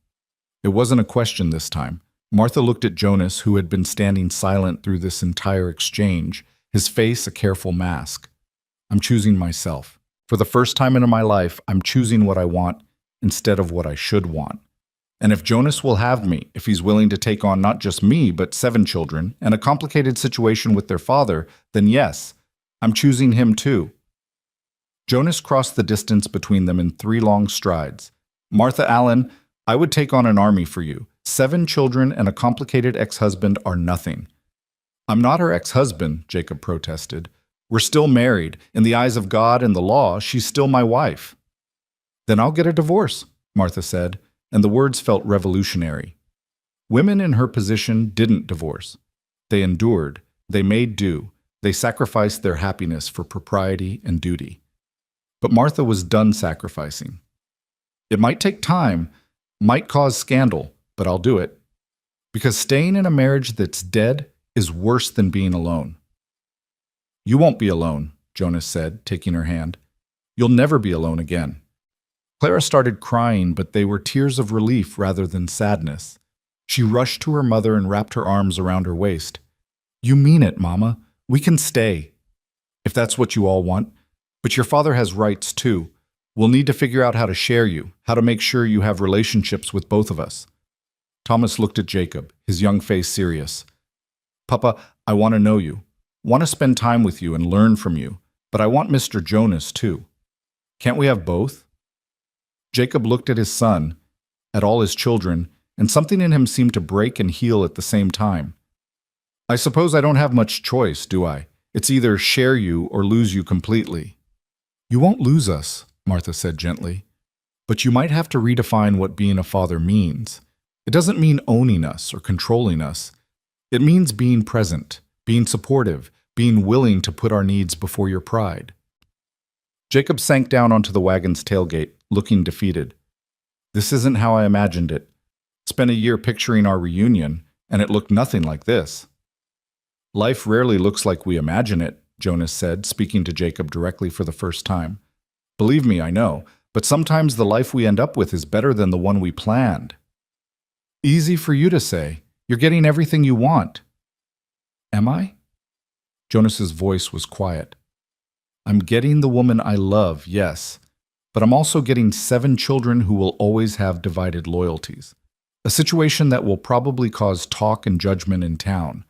It wasn't a question this time. Martha looked at Jonas, who had been standing silent through this entire exchange, his face a careful mask. I'm choosing myself. For the first time in my life, I'm choosing what I want instead of what I should want. And if Jonas will have me, if he's willing to take on not just me, but 7 children, and a complicated situation with their father, then yes, I'm choosing him too. Jonas crossed the distance between them in 3 long strides. Martha Allen, I would take on an army for you. 7 children and a complicated ex-husband are nothing. I'm not her ex-husband, Jacob protested. We're still married. In the eyes of God and the law, she's still my wife. Then I'll get a divorce, Martha said, and the words felt revolutionary. Women in her position didn't divorce. They endured. They made do. They sacrificed their happiness for propriety and duty. But Martha was done sacrificing. It might take time, might cause scandal, but I'll do it. Because staying in a marriage that's dead is worse than being alone. You won't be alone, Jonas said, taking her hand. You'll never be alone again. Clara started crying, but they were tears of relief rather than sadness. She rushed to her mother and wrapped her arms around her waist. You mean it, Mama. We can stay. If that's what you all want. But your father has rights too. We'll need to figure out how to share you, how to make sure you have relationships with both of us. Thomas looked at Jacob, his young face serious. Papa, I want to know you. Want to spend time with you and learn from you, but I want Mr. Jonas too. Can't we have both? Jacob looked at his son, at all his children, and something in him seemed to break and heal at the same time. I suppose I don't have much choice, do I? It's either share you or lose you completely. You won't lose us, Martha said gently, but you might have to redefine what being a father means. It doesn't mean owning us or controlling us. It means being present, being supportive, being willing to put our needs before your pride. Jacob sank down onto the wagon's tailgate, looking defeated. This isn't how I imagined it. Spent a year picturing our reunion, and it looked nothing like this. Life rarely looks like we imagine it, Jonas said, speaking to Jacob directly for the first time. Believe me, I know, but sometimes the life we end up with is better than the one we planned. Easy for you to say. You're getting everything you want. Am I? Jonas's voice was quiet. I'm getting the woman I love, yes, but I'm also getting 7 children who will always have divided loyalties. A situation that will probably cause talk and judgment in town.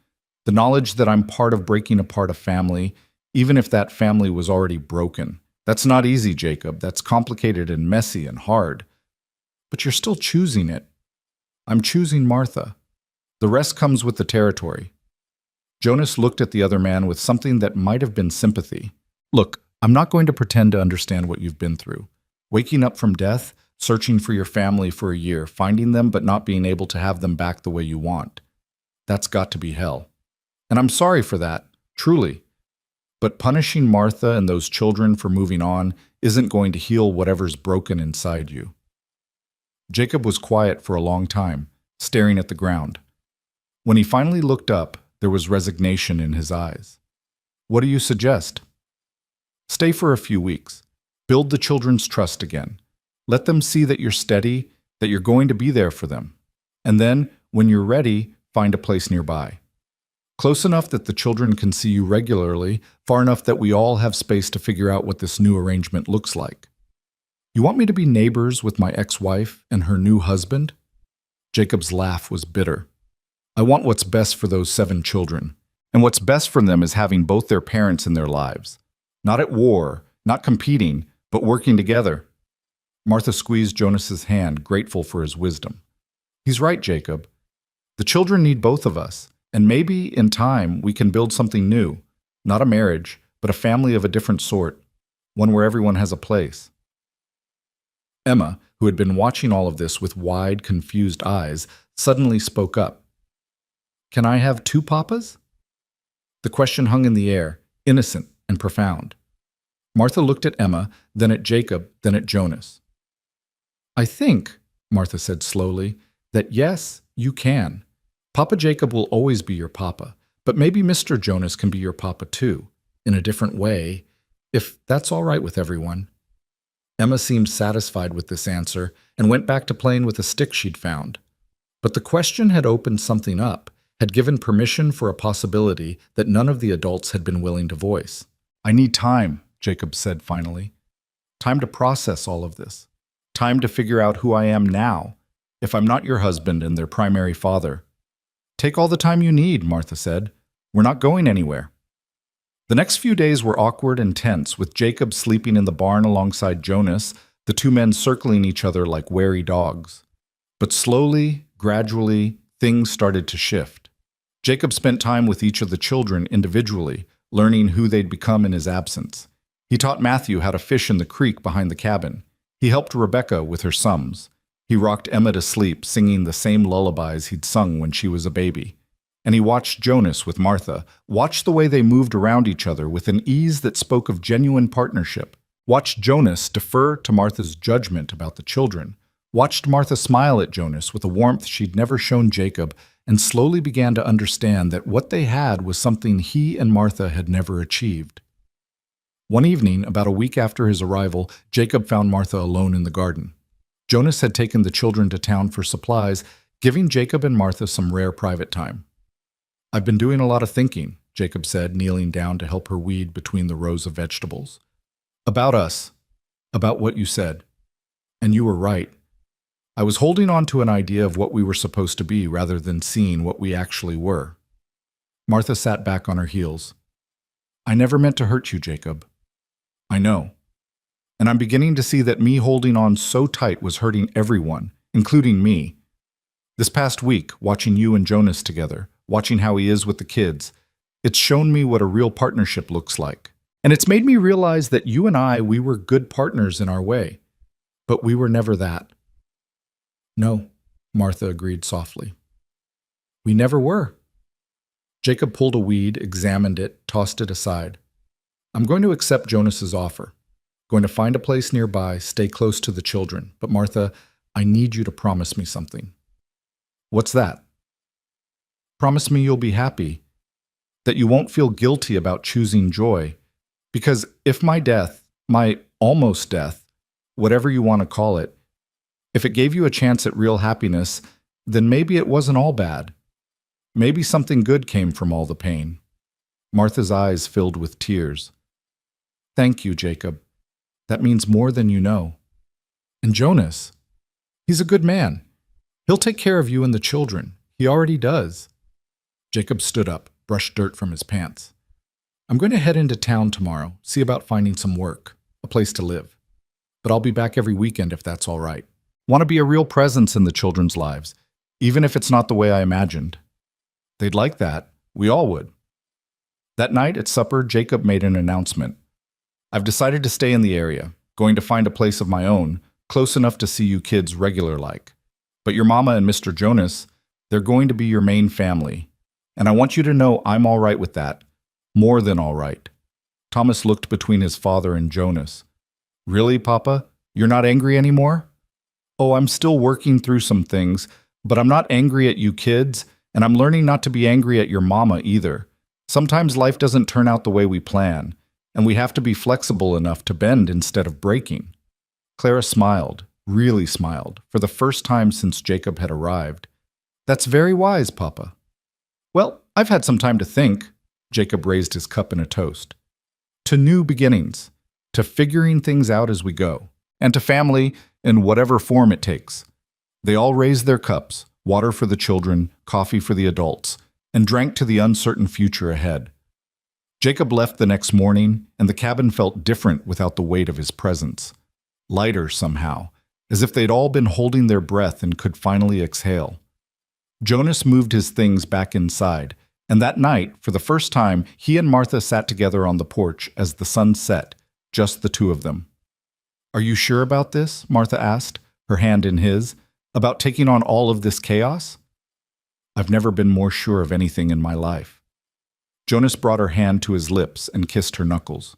The knowledge that I'm part of breaking apart a family, even if that family was already broken. That's not easy, Jacob. That's complicated and messy and hard. But you're still choosing it. I'm choosing Martha. The rest comes with the territory. Jonas looked at the other man with something that might have been sympathy. Look, I'm not going to pretend to understand what you've been through. Waking up from death, searching for your family for a year, finding them but not being able to have them back the way you want. That's got to be hell. And I'm sorry for that, truly. But punishing Martha and those children for moving on isn't going to heal whatever's broken inside you. Jacob was quiet for a long time, staring at the ground. When he finally looked up, there was resignation in his eyes. What do you suggest? Stay for a few weeks. Build the children's trust again. Let them see that you're steady, that you're going to be there for them. And then, when you're ready, find a place nearby. Close enough that the children can see you regularly, far enough that we all have space to figure out what this new arrangement looks like. You want me to be neighbors with my ex-wife and her new husband? Jacob's laugh was bitter. I want what's best for those 7 children. And what's best for them is having both their parents in their lives. Not at war, not competing, but working together. Martha squeezed Jonas's hand, grateful for his wisdom. He's right, Jacob. The children need both of us, and maybe, in time, we can build something new. Not a marriage, but a family of a different sort. One where everyone has a place. Emma, who had been watching all of this with wide, confused eyes, suddenly spoke up. Can I have 2 papas? The question hung in the air, innocent and profound. Martha looked at Emma, then at Jacob, then at Jonas. I think, Martha said slowly, that yes, you can. Papa Jacob will always be your papa, but maybe Mr. Jonas can be your papa too, in a different way, if that's all right with everyone. Emma seemed satisfied with this answer and went back to playing with a stick she'd found. But the question had opened something up, had given permission for a possibility that none of the adults had been willing to voice. I need time, Jacob said finally. Time to process all of this. Time to figure out who I am now, if I'm not your husband and their primary father. Take all the time you need, Martha said. We're not going anywhere. The next few days were awkward and tense, with Jacob sleeping in the barn alongside Jonas, the 2 men circling each other like wary dogs. But slowly, gradually, things started to shift. Jacob spent time with each of the children individually, learning who they'd become in his absence. He taught Matthew how to fish in the creek behind the cabin. He helped Rebecca with her sums. He rocked Emma to sleep, singing the same lullabies he'd sung when she was a baby. And he watched Jonas with Martha, watched the way they moved around each other with an ease that spoke of genuine partnership, watched Jonas defer to Martha's judgment about the children, watched Martha smile at Jonas with a warmth she'd never shown Jacob, and slowly began to understand that what they had was something he and Martha had never achieved. One evening, about a week after his arrival, Jacob found Martha alone in the garden. Jonas had taken the children to town for supplies, giving Jacob and Martha some rare private time. I've been doing a lot of thinking, Jacob said, kneeling down to help her weed between the rows of vegetables. About us. About what you said. And you were right. I was holding on to an idea of what we were supposed to be rather than seeing what we actually were. Martha sat back on her heels. I never meant to hurt you, Jacob. I know. And I'm beginning to see that me holding on so tight was hurting everyone, including me. This past week, watching you and Jonas together, watching how he is with the kids, it's shown me what a real partnership looks like. And it's made me realize that you and I, we were good partners in our way. But we were never that. No, Martha agreed softly. We never were. Jacob pulled a weed, examined it, tossed it aside. I'm going to accept Jonas's offer. Going to find a place nearby, stay close to the children. But Martha, I need you to promise me something. What's that? Promise me you'll be happy, that you won't feel guilty about choosing joy. Because if my death, my almost death, whatever you want to call it, if it gave you a chance at real happiness, then maybe it wasn't all bad. Maybe something good came from all the pain. Martha's eyes filled with tears. Thank you, Jacob. That means more than you know. And Jonas, he's a good man. He'll take care of you and the children. He already does. Jacob stood up, brushed dirt from his pants. I'm going to head into town tomorrow, see about finding some work, a place to live. But I'll be back every weekend if that's all right. Want to be a real presence in the children's lives, even if it's not the way I imagined. They'd like that. We all would. That night at supper, Jacob made an announcement. I've decided to stay in the area, going to find a place of my own, close enough to see you kids regular-like. But your mama and Mr. Jonas, they're going to be your main family. And I want you to know I'm all right with that. More than all right. Thomas looked between his father and Jonas. Really, Papa? You're not angry anymore? Oh, I'm still working through some things, but I'm not angry at you kids, and I'm learning not to be angry at your mama either. Sometimes life doesn't turn out the way we plan, and we have to be flexible enough to bend instead of breaking. Clara smiled, really smiled, for the first time since Jacob had arrived. That's very wise, Papa. Well, I've had some time to think. Jacob raised his cup in a toast. To new beginnings, to figuring things out as we go, and to family in whatever form it takes. They all raised their cups, water for the children, coffee for the adults, and drank to the uncertain future ahead. Jacob left the next morning, and the cabin felt different without the weight of his presence. Lighter somehow, as if they'd all been holding their breath and could finally exhale. Jonas moved his things back inside, and that night, for the first time, he and Martha sat together on the porch as the sun set, just the two of them. Are you sure about this? Martha asked, her hand in his, about taking on all of this chaos? I've never been more sure of anything in my life. Jonas brought her hand to his lips and kissed her knuckles.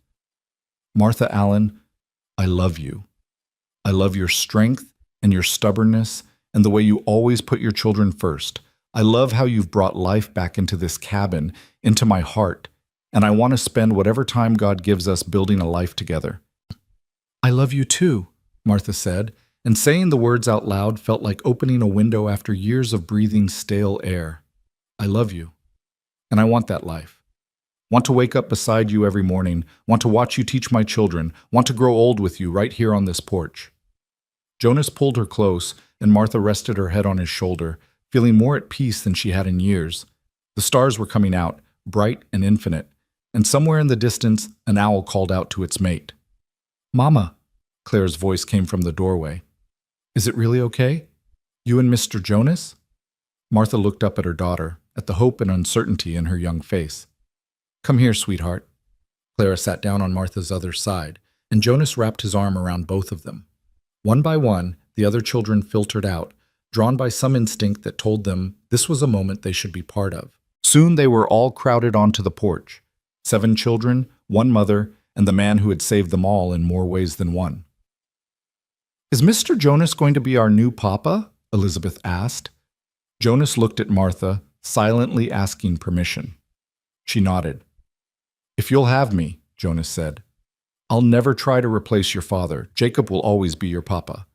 Martha Allen, I love you. I love your strength and your stubbornness and the way you always put your children first. I love how you've brought life back into this cabin, into my heart, and I want to spend whatever time God gives us building a life together. I love you too, Martha said, and saying the words out loud felt like opening a window after years of breathing stale air. I love you, and I want that life. Want to wake up beside you every morning, want to watch you teach my children, want to grow old with you right here on this porch. Jonas pulled her close, and Martha rested her head on his shoulder, feeling more at peace than she had in years. The stars were coming out, bright and infinite, and somewhere in the distance, an owl called out to its mate. Mama, Claire's voice came from the doorway. Is it really okay? You and Mr. Jonas? Martha looked up at her daughter, at the hope and uncertainty in her young face. Come here, sweetheart. Clara sat down on Martha's other side, and Jonas wrapped his arm around both of them. One by one, the other children filtered out, drawn by some instinct that told them this was a moment they should be part of. Soon they were all crowded onto the porch. 7 children, 1 mother, and the man who had saved them all in more ways than one. Is Mr. Jonas going to be our new papa? Elizabeth asked. Jonas looked at Martha, silently asking permission. She nodded. If you'll have me, Jonas said. I'll never try to replace your father. Jacob will always be your papa.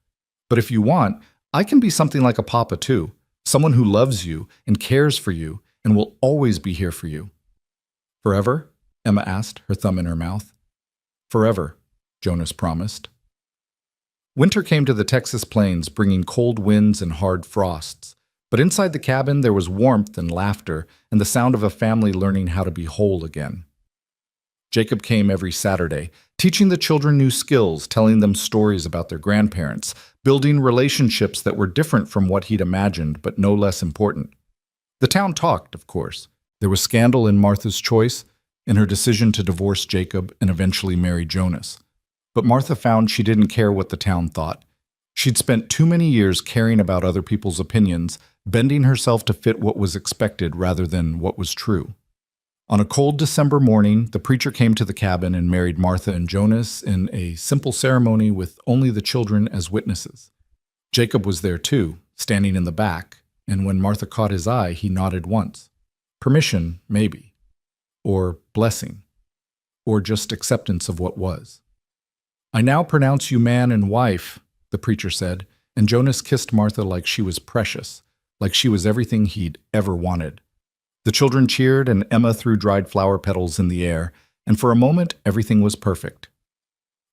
But if you want, I can be something like a papa too, someone who loves you and cares for you and will always be here for you. Forever? Emma asked, her thumb in her mouth. Forever, Jonas promised. Winter came to the Texas plains, bringing cold winds and hard frosts. But inside the cabin there was warmth and laughter and the sound of a family learning how to be whole again. Jacob came every Saturday, teaching the children new skills, telling them stories about their grandparents, building relationships that were different from what he'd imagined, but no less important. The town talked, of course. There was scandal in Martha's choice, in her decision to divorce Jacob and eventually marry Jonas. But Martha found she didn't care what the town thought. She'd spent too many years caring about other people's opinions, bending herself to fit what was expected rather than what was true. On a cold December morning, the preacher came to the cabin and married Martha and Jonas in a simple ceremony with only the children as witnesses. Jacob was there too, standing in the back, and when Martha caught his eye, he nodded once. Permission, maybe. Or blessing. Or just acceptance of what was. "I now pronounce you man and wife," the preacher said, and Jonas kissed Martha like she was precious, like she was everything he'd ever wanted. The children cheered and Emma threw dried flower petals in the air, and for a moment everything was perfect.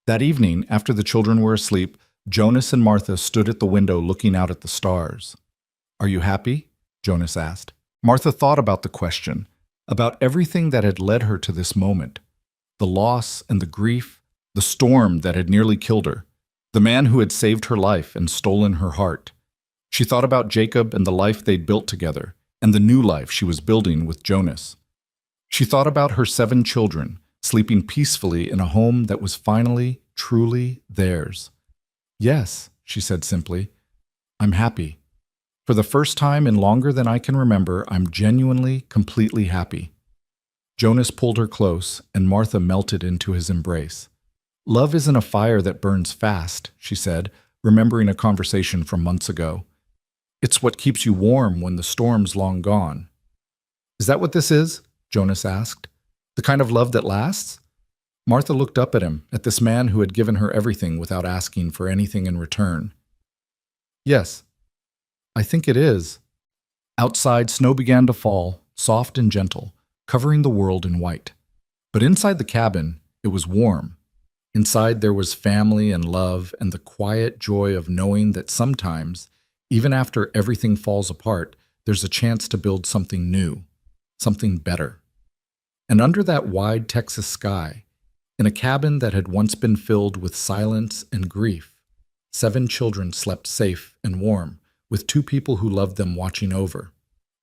That evening, after the children were asleep, Jonas and Martha stood at the window looking out at the stars. "Are you happy?" Jonas asked. Martha thought about the question, about everything that had led her to this moment. The loss and the grief, the storm that had nearly killed her, the man who had saved her life and stolen her heart. She thought about Jacob and the life they'd built together, and the new life she was building with Jonas. She thought about her 7 children, sleeping peacefully in a home that was finally, truly theirs. "Yes," she said simply, "I'm happy. For the first time in longer than I can remember, I'm genuinely, completely happy." Jonas pulled her close, and Martha melted into his embrace. "Love isn't a fire that burns fast," she said, remembering a conversation from months ago. "It's what keeps you warm when the storm's long gone." "Is that what this is?" Jonas asked. "The kind of love that lasts?" Martha looked up at him, at this man who had given her everything without asking for anything in return. "Yes, I think it is." Outside, snow began to fall, soft and gentle, covering the world in white. But inside the cabin, it was warm. Inside there was family and love and the quiet joy of knowing that sometimes, even after everything falls apart, there's a chance to build something new, something better. And under that wide Texas sky, in a cabin that had once been filled with silence and grief, 7 children slept safe and warm, with 2 people who loved them watching over.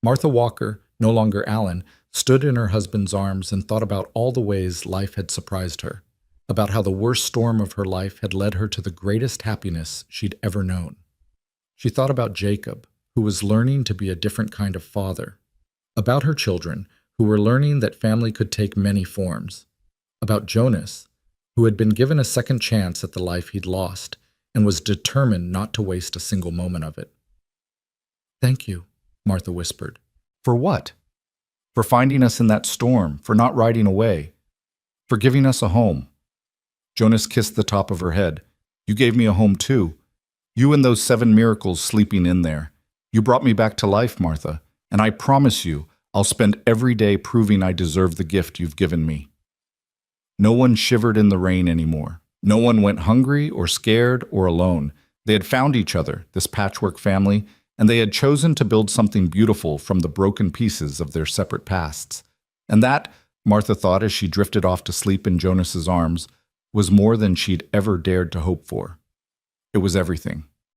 Martha Walker, no longer Allen, stood in her husband's arms and thought about all the ways life had surprised her, about how the worst storm of her life had led her to the greatest happiness she'd ever known. She thought about Jacob, who was learning to be a different kind of father, about her children, who were learning that family could take many forms, about Jonas, who had been given a second chance at the life he'd lost and was determined not to waste a single moment of it. "Thank you," Martha whispered. "For what?" "For finding us in that storm, for not riding away, for giving us a home." Jonas kissed the top of her head. "You gave me a home too. You and those 7 miracles sleeping in there. You brought me back to life, Martha, and I promise you, I'll spend every day proving I deserve the gift you've given me." No one shivered in the rain anymore. No one went hungry or scared or alone. They had found each other, this patchwork family, and they had chosen to build something beautiful from the broken pieces of their separate pasts. And that, Martha thought as she drifted off to sleep in Jonas's arms, was more than she'd ever dared to hope for. It was everything.